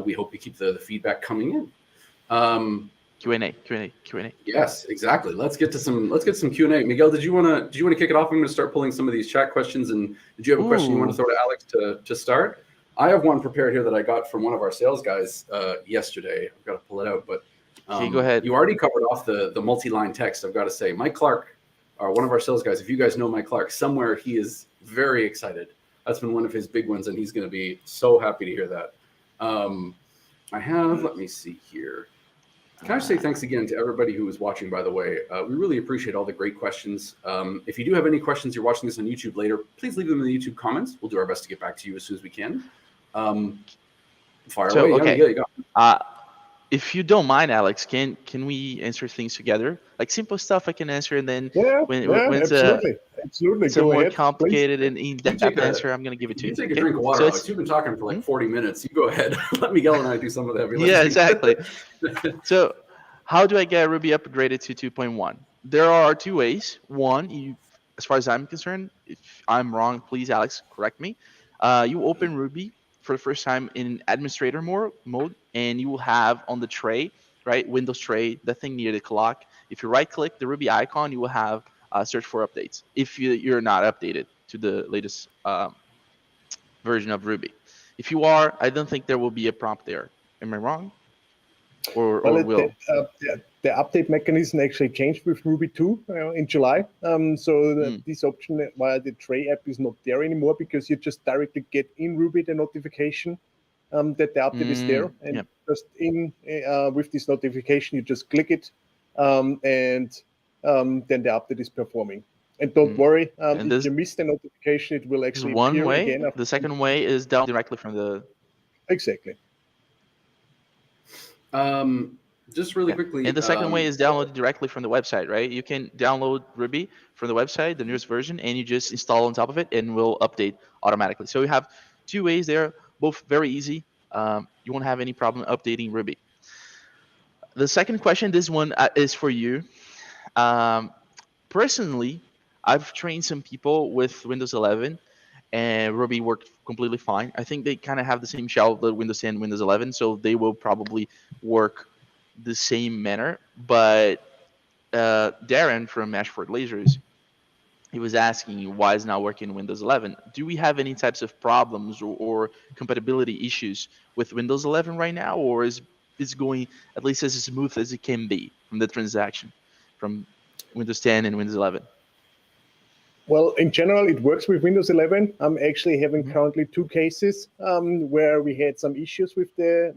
we hope you keep the feedback coming in. Q&A. Yes, exactly. Let's get some Q&A. Miguel, did you want to kick it off? I'm going to start pulling some of these chat questions. And did you have a question you want to throw to Alex to start? I have one prepared here that I got from one of our sales guys yesterday. I've got to pull it out, but go ahead. You already covered off the multi-line text. I've got to say, Mike Clark, one of our sales guys. If you guys know Mike Clark, somewhere he is very excited. That's been one of his big ones, and he's going to be so happy to hear that. Let me see here. Can I say thanks again to everybody who is watching, by the way. We really appreciate all the great questions. If you do have any questions, you're watching this on YouTube later, please leave them in the YouTube comments. We'll do our best to get back to you as soon as we can. Fire away. Okay. Yeah, you go. if you don't mind, Alex, can we answer things together? Like simple stuff I can answer, and then Yeah, when absolutely. it's a Go more ahead, please. complicated and in-depth answer, I'm gonna give it to You you. take a Okay? drink of water, So Alex. it's You've been talking for like 40 minutes. You go ahead. Let Miguel and I do some of the heavy lifting. yeah, exactly. So how do I get Ruby upgraded to 2.1? There are two ways. One, as far as I'm concerned, if I'm wrong, please, Alex, correct me. You open Ruby for the first time in administrator mode, and you will have on the tray, right, Windows tray, the thing near the clock. If you right-click the Ruby icon, you will have search for updates. If you're not updated to the latest version of Ruby, if you are, I don't think there will be a prompt there. Am I wrong? Well, Or will? the update mechanism actually changed with Ruby 2 in July. So Mm. this option via the Tray app is not there anymore, because you just directly get in Ruby the notification that the update is there, and Yeah. just in with this notification, you just click it, and then the update is performing. And don't worry, And if this you miss the notification, it will is actually one appear way. again. The second way is down directly from the. Exactly. Just really Yeah. quickly. And the second way is downloaded directly from the website, right? You can download Ruby from the website, the newest version, and you just install on top of it, and will update automatically. So you have two ways there, both very easy. You won't have any problem updating Ruby. The second question, this one is for you. Um, Personally, I've trained some people with Windows 11, and Ruby worked completely fine. I think they kind of have the same shell that Windows 10, Windows 11, so they will probably work the same manner. But Darren from Ashford Lasers, he was asking why it's not working in Windows 11. Do we have any types of problems or compatibility issues with Windows 11 right now, or is it's going at least as smooth as it can be from the transaction from Windows 10 and Windows 11? Well, in general, it works with Windows 11. I'm actually having currently two cases where we had some issues with the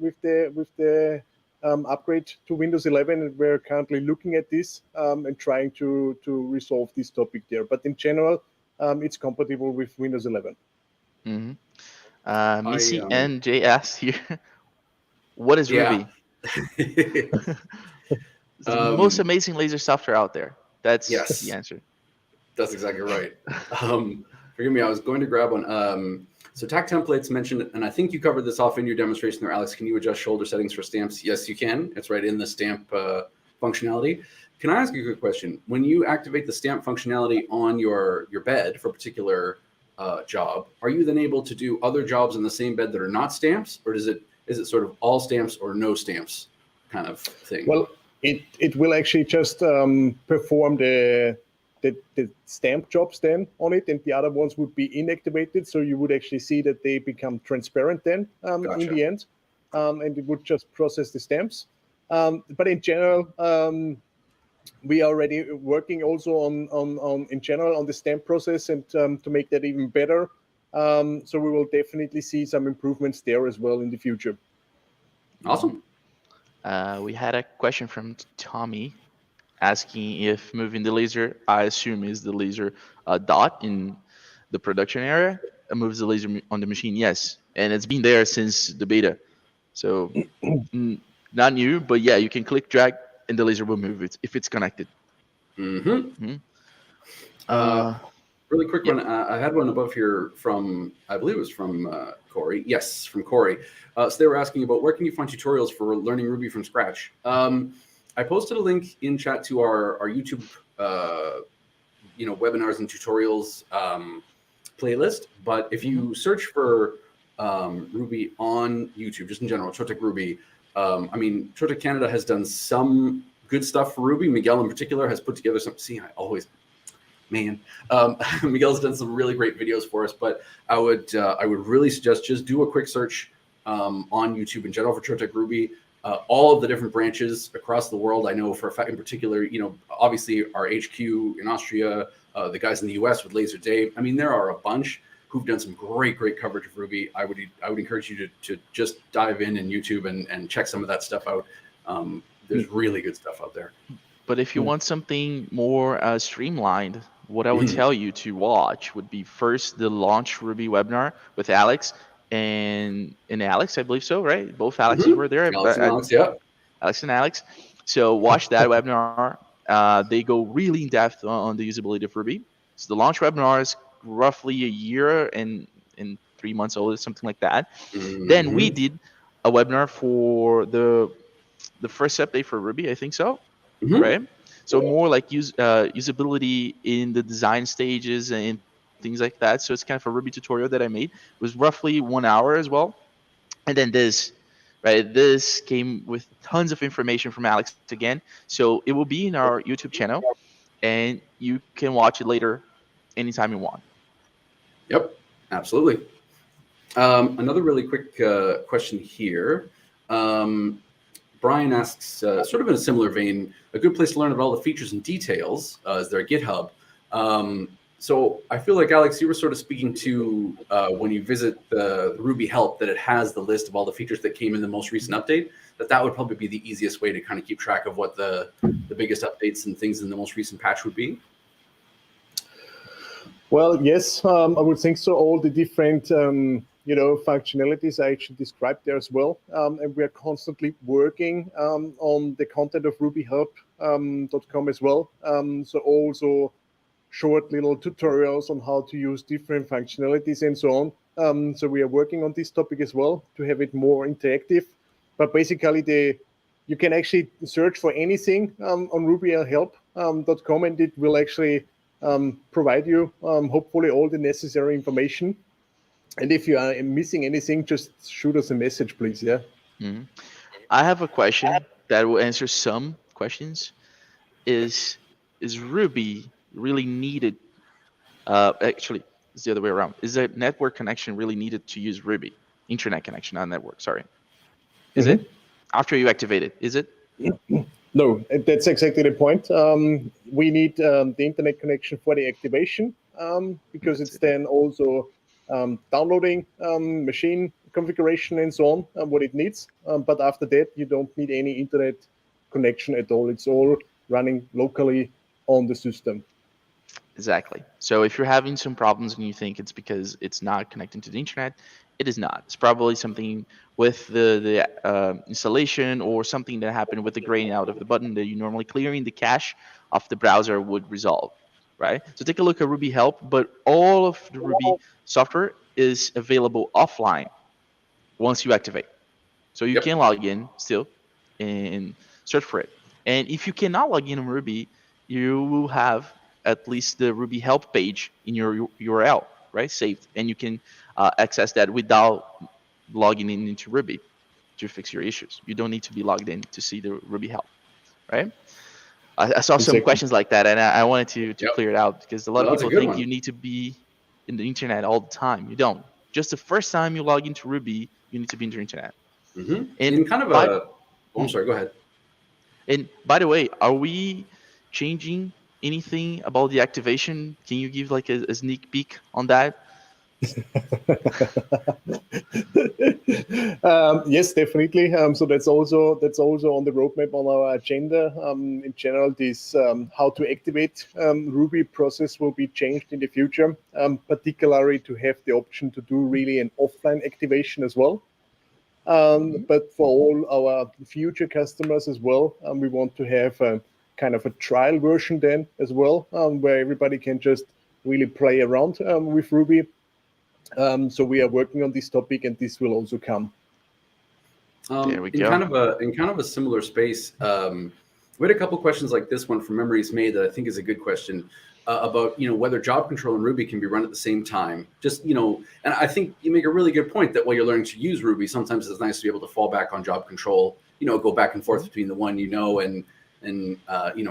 upgrade to Windows 11, and we're currently looking at this and trying to resolve this topic there. But in general, it's compatible with Windows 11. Missy NJ asked here, what is Ruby? It's the most amazing laser software out there. That's the answer. That's exactly right. Forgive me, I was going to grab one. So TAC templates mentioned, and I think you covered this off in your demonstration there, Alex. Can you adjust shoulder settings for stamps? Yes, you can. It's right in the stamp functionality. Can I ask you a quick question? When you activate the stamp functionality on your bed for a particular job, are you then able to do other jobs in the same bed that are not stamps, or is it sort of all stamps or no stamps kind of thing? Well, it will actually just perform the stamp jobs then on it, and the other ones would be inactivated. So you would actually see that they become transparent then in the end, and it would just process the stamps. But in general, we are already working also on in general on the stamp process, and to make that even better. So we will definitely see some improvements there as well in the future. Awesome. We had a question from Tommy asking if moving the laser, I assume is the laser dot in the production area, moves the laser on the machine. Yes, and it's been there since the beta, so not new, but yeah, you can click drag and the laser will move it if it's connected. Really quick one. I had one above here from, I believe it was from Corey. Yes, from Corey. So they were asking about where can you find tutorials for learning Ruby from scratch. I posted a link in chat to our YouTube, webinars and tutorials playlist. But if you search for Ruby on YouTube, just in general, Trotec Ruby, Trotec Canada has done some good stuff for Ruby. Miguel in particular has put together some. See, I always. Miguel's done some really great videos for us, but I would really suggest just do a quick search on YouTube in general for Trotec Ruby. All of the different branches across the world. I know for a fact, in particular, obviously our HQ in Austria, the guys in the US with Laser Dave. There are a bunch who've done some great coverage of Ruby. I would encourage you to just dive in YouTube and check some of that stuff out. There's really good stuff out there. But if you want something more streamlined, what I would tell you to watch would be first the Launch Ruby webinar with Alex and Alex, I believe so, right? Both Alexes were there. Alex and Alex, yeah. Alex and Alex. So watch that webinar. They go really in depth on the usability of Ruby. So the launch webinar is roughly a year and 3 months old, something like that. Then we did a webinar for the first update for Ruby, I think so, right? So more like usability in the design stages and things like that. So it's kind of a Ruby tutorial that I made. It was roughly 1 hour as well. And then this, right? This came with tons of information from Alex again. So it will be in our YouTube channel, and you can watch it later anytime you want. Yep, absolutely. Another really quick question here. Brian asks, sort of in a similar vein, a good place to learn about all the features and details is their GitHub. So I feel like, Alex, you were sort of speaking to when you visit the Ruby help that it has the list of all the features that came in the most recent update, that would probably be the easiest way to kind of keep track of what the biggest updates and things in the most recent patch would be. Well, yes, I would think so. All the different functionalities are actually described there as well. And we are constantly working on the content of rubyhelp.com as well. So also short little tutorials on how to use different functionalities and so on. So we are working on this topic as well to have it more interactive. But basically, you can actually search for anything on rubyhelp.com, and it will actually provide you hopefully all the necessary information. And if you are missing anything, just shoot us a message, please. Yeah. Mm-hmm. I have a question that will answer some questions. Is Ruby really needed? Actually, it's the other way around. Is a network connection really needed to use Ruby? Internet connection, not network. Sorry. Is it? After you activate it, is it? No, that's exactly the point. We need the internet connection for the activation because it's then also downloading machine configuration and so on, what it needs. But after that, you don't need any internet connection at all. It's all running locally on the system. Exactly. So if you're having some problems and you think it's because it's not connecting to the internet, it is not. It's probably something with the installation or something that happened with the graying out of the button that you normally clearing the cache of the browser would resolve, right? So take a look at Ruby Help, but all of the Ruby software is available offline once you activate. So you can log in still and search for it. And if you cannot log in Ruby, you will have at least the Ruby help page in your URL, right? Saved. And you can access that without logging in into Ruby to fix your issues. You don't need to be logged in to see the Ruby help, right? I saw some questions like that, and I wanted to clear it out because a lot of people think you need to be in the internet all the time. You don't. Just the first time you log into Ruby, you need to be in the internet. And in kind of I'm sorry, go ahead. And by the way, are we changing anything about the activation? Can you give like a sneak peek on that? Yes, definitely. So that's also on the roadmap on our agenda. In general, this how to activate Ruby process will be changed in the future, particularly to have the option to do really an offline activation as well. But for all our future customers as well, we want to have kind of a trial version then as well, where everybody can just really play around with Ruby. So we are working on this topic, and this will also come. There we go. In kind of a similar space, we had a couple questions like this one from Memories Made that I think is a good question about whether job control and Ruby can be run at the same time. Just and I think you make a really good point that while you're learning to use Ruby, sometimes it's nice to be able to fall back on job control. Go back and forth between the one and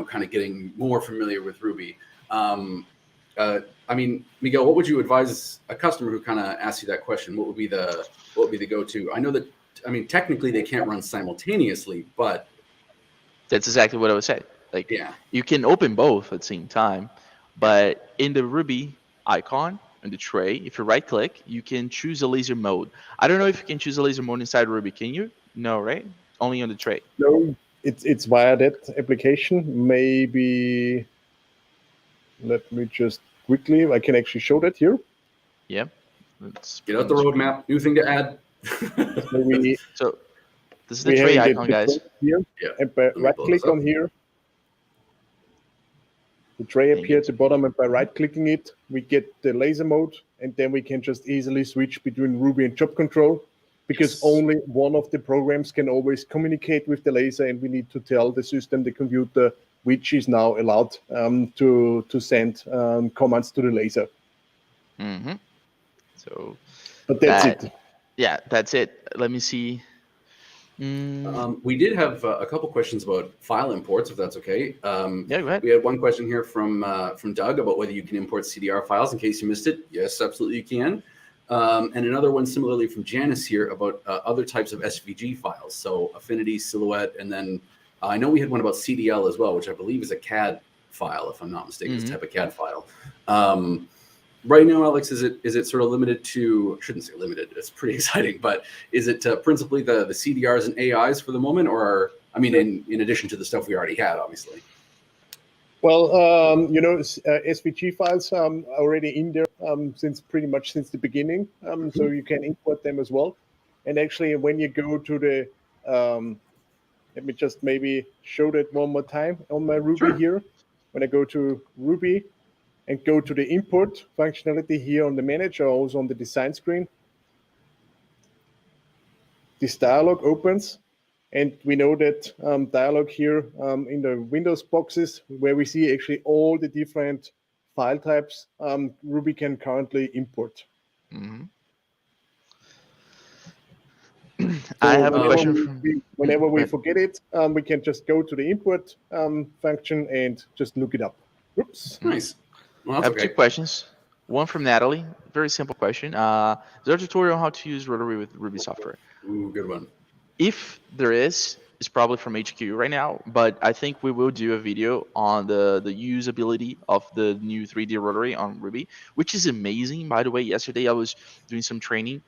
kind of getting more familiar with Ruby. I mean, Miguel, what would you advise a customer who kind of asks you that question? What would be the go-to? I know that, technically they can't run simultaneously, but that's exactly what I would say. Like, you can open both at the same time, but in the Ruby icon in the tray, if you right-click, you can choose a laser mode. I don't know if you can choose a laser mode inside Ruby. Can you? No, right? Only on the tray. No, it's via that application. Maybe. Let me just quickly, I can actually show that here. Yeah. Let's get out the roadmap. New thing to add. So This is the tray icon, guys. Here, Yeah. and by Let me right pull click this up. on here, the tray appears at the bottom, and by right clicking it, we get the laser mode, and then we can just easily switch between Ruby and job control, because only one of the programs can always communicate with the laser, and we need to tell the system, the computer, which is now allowed to send commands to the laser. Mm-hmm. So, but that's it. Yeah, that's it. Let me see. We did have a couple questions about file imports, if that's okay. Yeah, go ahead. We had one question here from Doug about whether you can import CDR files. In case you missed it, yes, absolutely you can. And another one similarly from Janice here about other types of SVG files. So Affinity, Silhouette, and then I know we had one about CDL as well, which I believe is a CAD file, if I'm not mistaken, it's a type of CAD file. Right now, Alex, is it sort of limited to, I shouldn't say limited, it's pretty exciting, but is it principally the CDRs and AIs for the moment, or, I mean, in addition to the stuff we already had, obviously? Well, SVG files are already in there pretty much since the beginning, so you can import them as well. And actually, when you go to the, let me just maybe show that one more time on my Ruby here. When I go to Ruby, and go to the import functionality here on the manager, also on the design screen. This dialog opens, and we know that dialog here in the Windows boxes, where we see actually all the different file types Ruby can currently import. Mm-hmm. So I have a question whenever we forget it, we can just go to the import function and just look it up. Oops. Nice. Well, I have two questions. One from Natalie. Very simple question. Is there a tutorial on how to use rotary with Ruby software? Ooh, good one. If there is, it's probably from HQ right now, but I think we will do a video on the usability of the new 3D rotary on Ruby, which is amazing. By the way, yesterday I was doing some training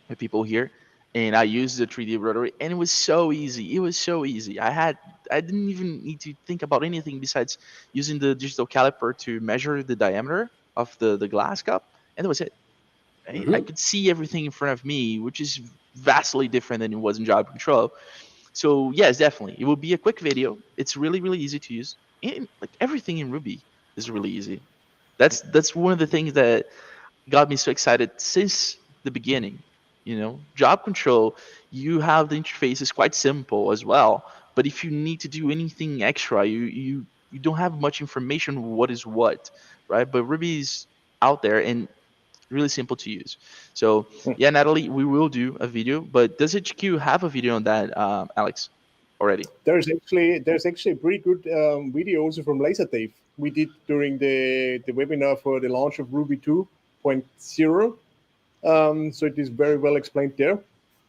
with people here, and I used the 3D rotary, and it was so easy. It was so easy. I didn't even need to think about anything besides using the digital caliper to measure the diameter of the glass cup, and that was it. I could see everything in front of me, which is vastly different than it was in job control. So yes, definitely, it will be a quick video. It's really, really easy to use, and like everything in Ruby is really easy. That's one of the things that got me so excited since the beginning. Job control, you have the interface is quite simple as well, but if you need to do anything extra, you don't have much information what is what, right? But Ruby is out there and really simple to use. So yeah, Natalie, we will do a video, but does HQ have a video on that, Alex, already? There's actually a pretty good video also from Laser Dave we did during the webinar for the launch of Ruby 2.0. So it is very well explained there.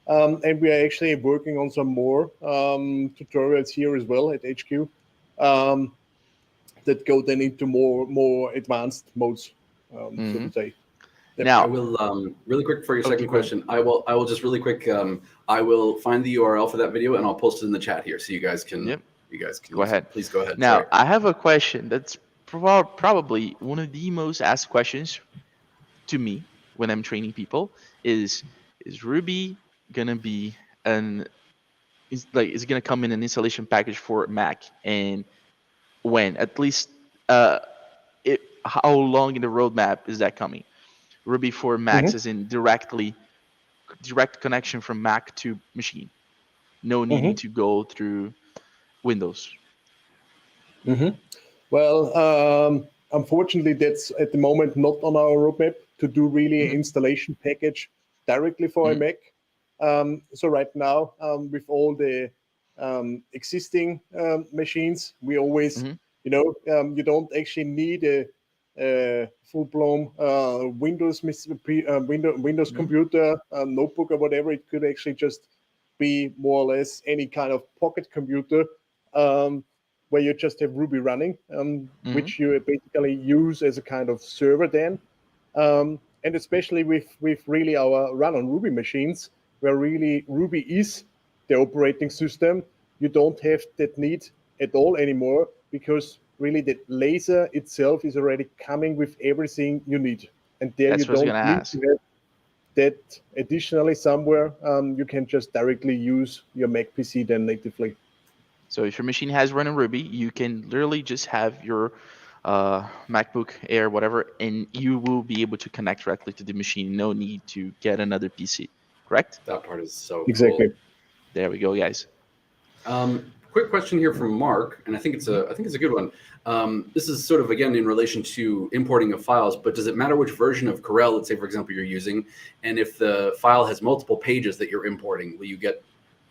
And we are actually working on some more tutorials here as well at HQ that go then into more advanced modes, so to say. Now, I will really quick for your second question. I will just really quick. I will find the URL for that video and I'll post it in the chat here so you guys can. Go ahead. Please go ahead. Now, Sorry. I have a question that's probably one of the most asked questions to me when I'm training people is Ruby gonna be is it gonna come in an installation package for Mac, and when? At least how long in the roadmap is that coming? Ruby for Macs is in direct connection from Mac to machine, no needing to go through Windows. Well, unfortunately, that's at the moment not on our roadmap to do really installation package directly for a Mac. So right now, with all the existing machines, we always, you don't actually need a full-blown Windows computer, notebook or whatever. It could actually just be more or less any kind of pocket computer where you just have Ruby running, which you basically use as a kind of server then. And especially with really our run on Ruby machines, where really Ruby is the operating system, you don't have that need at all anymore, because really the laser itself is already coming with everything you need. And there That's you don't need to have that additionally somewhere, you can just directly use your Mac PC then natively. So if your machine has running Ruby, you can literally just have your MacBook Air, whatever, and you will be able to connect directly to the machine. No need to get another PC. Correct? That part is so Exactly. cool. There we go, guys. Quick question here from Mark, and I think it's a good one. This is sort of again in relation to importing of files, but does it matter which version of Corel, let's say for example, you're using, and if the file has multiple pages that you're importing,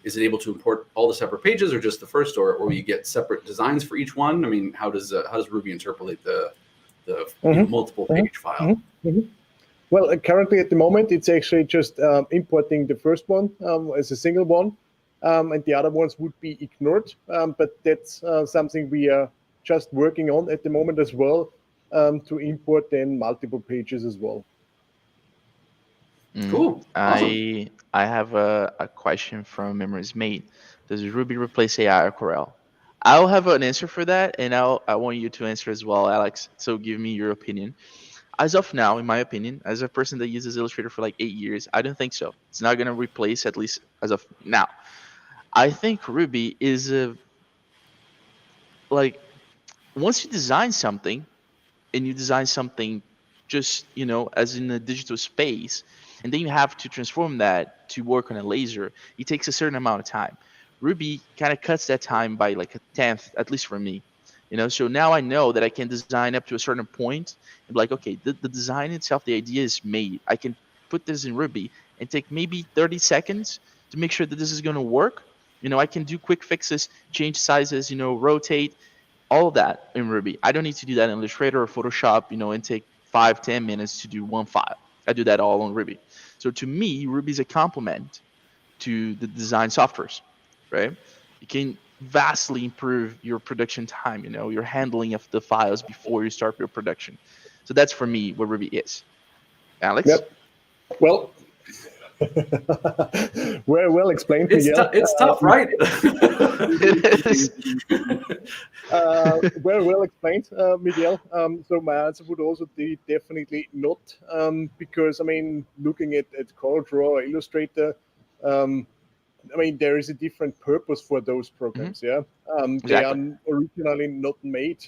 is it able to import all the separate pages or just the first, or will you get separate designs for each one? I mean, how does Ruby interpolate the multiple page file? Well, currently at the moment, it's actually just importing the first one as a single one, and the other ones would be ignored. But that's something we are just working on at the moment as well, to import then multiple pages as well. Cool. Awesome. I have a question from Memories Mate. Does Ruby replace AI or Corel? I'll have an answer for that, and I want you to answer as well, Alex. So give me your opinion. As of now, in my opinion, as a person that uses Illustrator for like 8 years, I don't think so. It's not going to replace, at least as of now. I think Ruby is like, once you design something, and you design something just, as in a digital space, and then you have to transform that to work on a laser, it takes a certain amount of time. Ruby kind of cuts that time by like a tenth, at least for me. So now I know that I can design up to a certain point and be like, okay, the design itself, the idea is made. I can put this in Ruby and take maybe 30 seconds to make sure that this is going to work. I can do quick fixes, change sizes, rotate, all that in Ruby. I don't need to do that in Illustrator or Photoshop, and take 5-10 minutes to do one file. I do that all on Ruby. So to me, Ruby is a complement to the design softwares, right? It can vastly improve your production time, your handling of the files before you start your production. So that's for me what Ruby is. Alex? Yep. Well, well explained, Miguel. It's tough, right? It is. Well explained, Miguel. So my answer would also be definitely not, because looking at CorelDRAW or Illustrator, there is a different purpose for those programs. Yeah, they are originally not made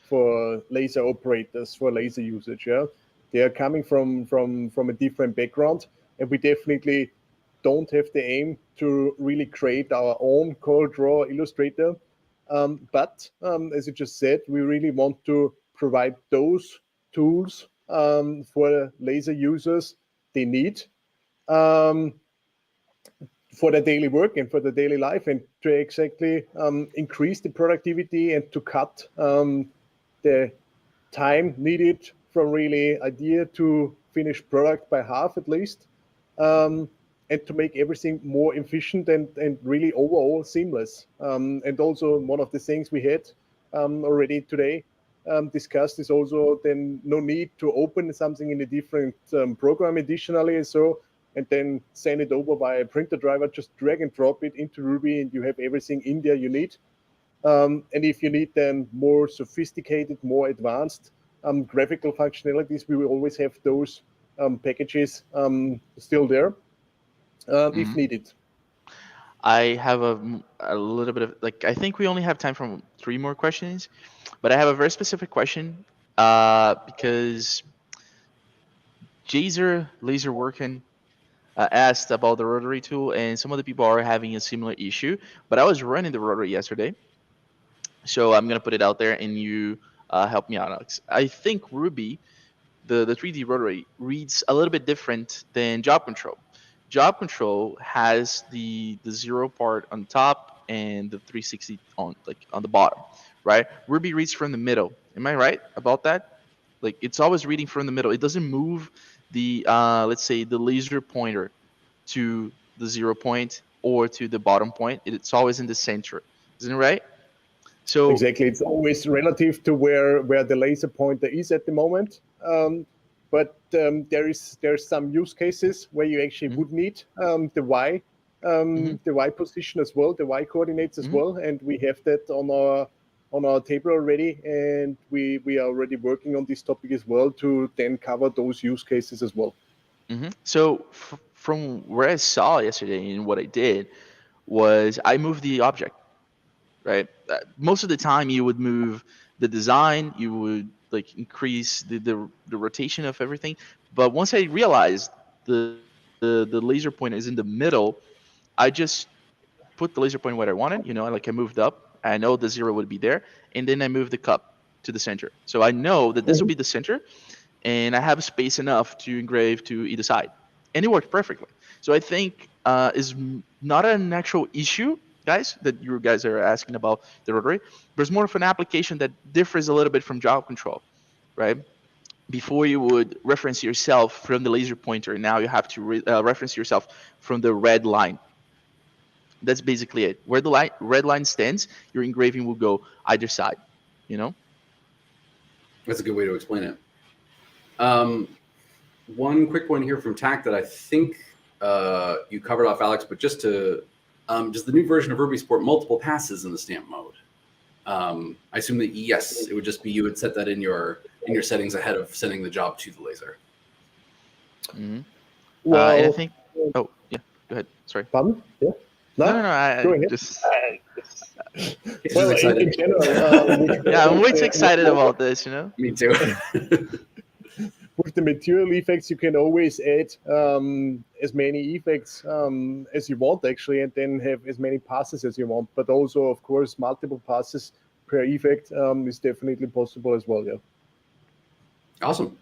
for laser operators, for laser usage. Yeah, they are coming from a different background, and we definitely don't have the aim to really create our own CorelDRAW Illustrator. But as you just said, we really want to provide those tools for laser users they need for their daily work and for their daily life, and to exactly increase the productivity and to cut the time needed from really idea to finished product by half at least, and to make everything more efficient and really overall seamless. And also one of the things we had already today discussed is also then no need to open something in a different program additionally, and then send it over via a printer driver, just drag and drop it into Ruby, and you have everything in there you need. And if you need then more sophisticated, more advanced graphical functionalities, we will always have those packages still there if needed. I have a little bit of, I think we only have time for 3 more questions, but I have a very specific question because Jazer Laser Working asked about the rotary tool, and some of the people are having a similar issue. But I was running the rotary yesterday, so I'm gonna put it out there, and you help me out, Alex. I think Ruby, the 3D rotary, reads a little bit different than Job Control. Job Control has the 0 part on top and the 360 on the bottom, right? Ruby reads from the middle. Am I right about that? It's always reading from the middle. It doesn't move the let's say the laser pointer to the 0 point or to the bottom point. It's always in the center. Isn't it right? So exactly, it's always relative to where the laser pointer is at the moment. But there's some use cases where you actually would need the Y position as well, the Y coordinates as well, and we have that on our table already, and we are already working on this topic as well to then cover those use cases as well. So from where I saw yesterday and what I did was I moved the object, right? Most of the time you would move the design, you would like increase the rotation of everything. But once I realized the laser pointer is in the middle, I just put the laser point where I wanted. Like I moved up. I know the zero would be there, and then I moved the cup to the center. So I know that this will be the center, and I have space enough to engrave to either side, and it worked perfectly. So I think not an actual issue, guys, that you guys are asking about the rotary, but it's more of an application that differs a little bit from job control, right? Before you would reference yourself from the laser pointer, now you have to reference yourself from the red line. That's basically it. Where the red line stands, your engraving will go either side. You know. That's a good way to explain it. One quick one here from TAC that I think you covered off, Alex, but just to does the new version of Ruby support multiple passes in the stamp mode? I assume that yes, it would just be you would set that in your settings ahead of sending the job to the laser. Mm-hmm. Well, and I think. Oh yeah, go ahead. Sorry. Pardon? Yeah. No. Go ahead. Just. Well, in general, Yeah, I'm way too excited about this. Me too. With the material effects, you can always add as many effects as you want, actually, and then have as many passes as you want. But also, of course, multiple passes per effect is definitely possible as well. Yeah. Awesome.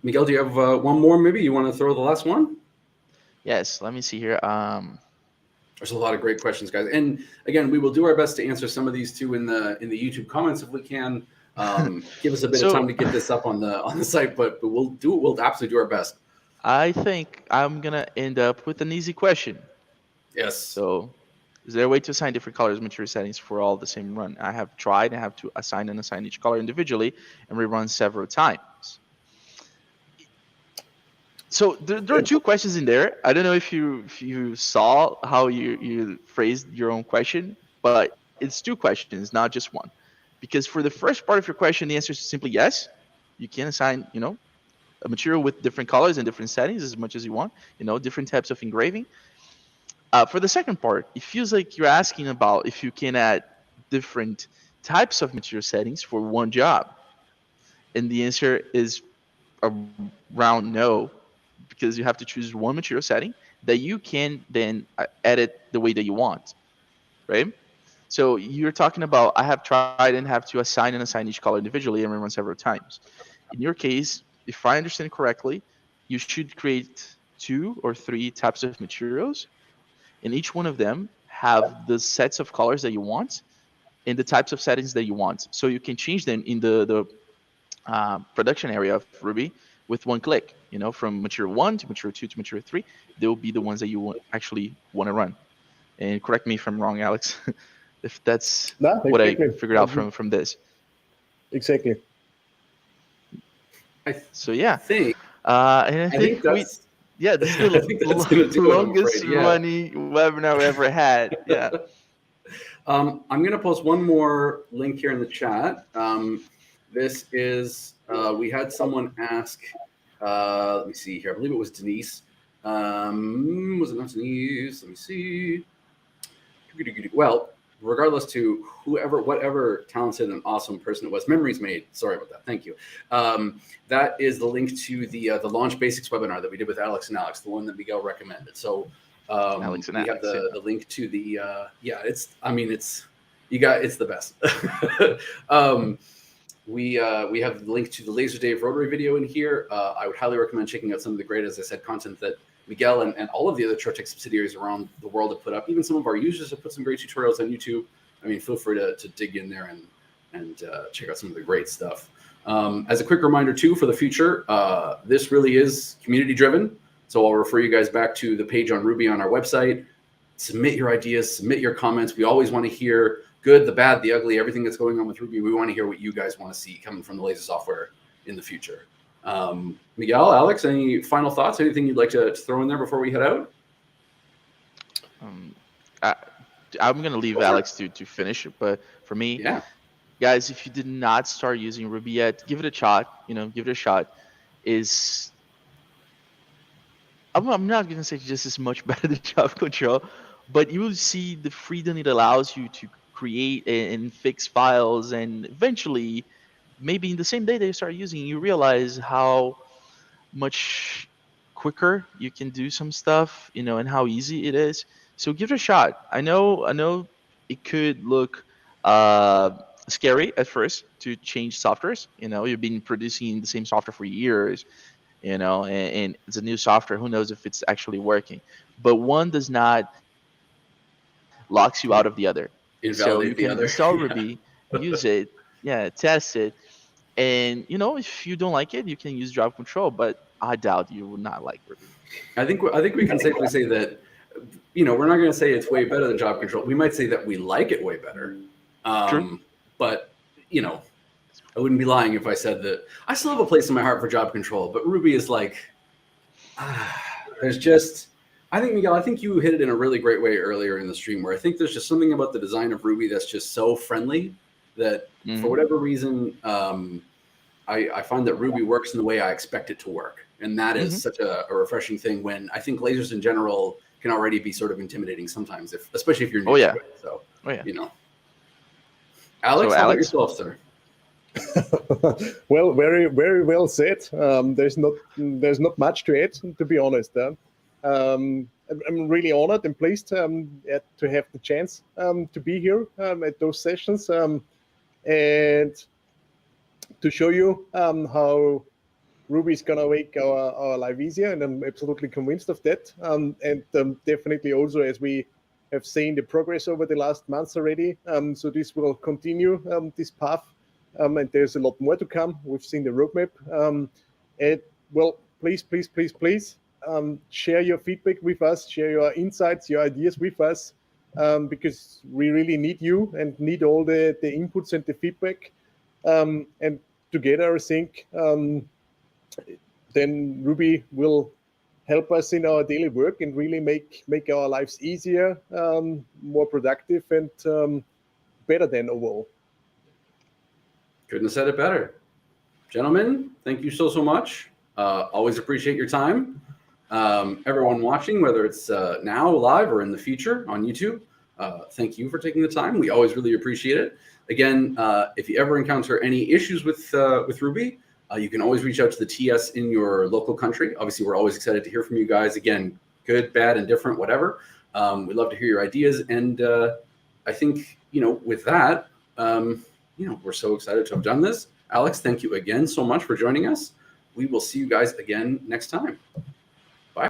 Miguel, do you have one more? Maybe you want to throw the last one? Yes. Let me see here. There's a lot of great questions, guys. And again, we will do our best to answer some of these too in the YouTube comments if we can. Give us a bit of time to get this up on the site, but we'll absolutely do our best. I think I'm gonna end up with an easy question. Yes. So, is there a way to assign different colors material settings for all the same run? I have tried and have to assign each color individually and rerun several times. So there are two questions in there. I don't know if you saw how you phrased your own question, but it's two questions, not just one. Because for the first part of your question, the answer is simply yes. You can assign, a material with different colors and different settings as much as you want, different types of engraving. For the second part, it feels like you're asking about if you can add different types of material settings for one job. And the answer is a round no, because you have to choose one material setting that you can then edit the way that you want, right? So you're talking about I have tried and have to assign each color individually and rerun several times. In your case, if I understand correctly, you should create 2 or 3 types of materials, and each one of them have the sets of colors that you want and the types of settings that you want. So you can change them in the production area of Ruby with one click. From material 1 to material 2 to material 3, they will be the ones that you actually want to run. And correct me if I'm wrong, Alex, if that's what I figured out from this. Exactly. So yeah. And I think that's the longest running webinar we ever had. Yeah. I'm going to post one more link here in the chat. This is we had someone ask. Let me see here. I believe it was Denise. Was it not Denise? Let me see. Well, regardless to whatever talented and awesome person it was, memories made. Sorry about that. Thank you. That is the link to the Launch Basics webinar that we did with Alex and Alex, the one that Miguel recommended. So Alex and we have the link to the it's the best. We have the link to the Laser Dave rotary video in here. I would highly recommend checking out some of the great, as I said, content that Miguel and all of the other Trotec subsidiaries around the world have put up. Even some of our users have put some great tutorials on YouTube. I mean, feel free to dig in there and check out some of the great stuff. As a quick reminder, too, for the future, this really is community-driven. So I'll refer you guys back to the page on Ruby on our website. Submit your ideas, submit your comments. We always want to hear good, the bad, the ugly, everything that's going on with Ruby. We want to hear what you guys want to see coming from the laser software in the future. Miguel, Alex, any final thoughts? Anything you'd like to throw in there before we head out? I'm going to leave Alex to finish, but for me, guys, if you did not start using Ruby yet, give it a shot. is, I'm not going to say just as much better than Java control, but you will see the freedom it allows you to create and fix files, and eventually, maybe in the same day they start using, you realize how much quicker you can do some stuff, and how easy it is. So give it a shot. I know it could look uh, scary at first to change softwares. You've been producing the same software for years, and it's a new software. Who knows if it's actually working? But one does not locks you out of the other. So you Invalidate the can other. install Yeah. Ruby, use it, yeah, test it, and if you don't like it, you can use Java control. But I doubt you would not like Ruby. I think we can safely say that, we're not going to say it's way better than job control. We might say that we like it way better. True. But, I wouldn't be lying if I said that I still have a place in my heart for job control, but Ruby is like, there's just, I think, Miguel, I think you hit it in a really great way earlier in the stream, where I think there's just something about the design of Ruby that's just so friendly that for whatever reason, I find that Ruby works in the way I expect it to work. And that is such a refreshing thing, when I think lasers in general can already be sort of intimidating sometimes, especially if you're new to it. So, Alex, So, how about Alex? yourself, sir? Well, very, very well said. There's not much to add, to be honest. I'm really honored and pleased to have the chance to be here at those sessions and to show you how Ruby is going to make our life easier, and I'm absolutely convinced of that. And definitely also, as we have seen the progress over the last months already, so this will continue this path. And there's a lot more to come. We've seen the roadmap. And well, please, share your feedback with us, share your insights, your ideas with us, because we really need you and need all the inputs and the feedback. And together, I think, then Ruby will help us in our daily work and really make our lives easier, more productive, and better than overall. Couldn't have said it better. Gentlemen, thank you so much. Always appreciate your time. Everyone watching, whether it's now live or in the future on YouTube, thank you for taking the time. We always really appreciate it. Again, if you ever encounter any issues with Ruby, you can always reach out to the TS in your local country. Obviously, we're always excited to hear from you guys. Again, good, bad, and different, whatever. We'd love to hear your ideas. And I think, with that, we're so excited to have done this. Alex, thank you again so much for joining us. We will see you guys again next time.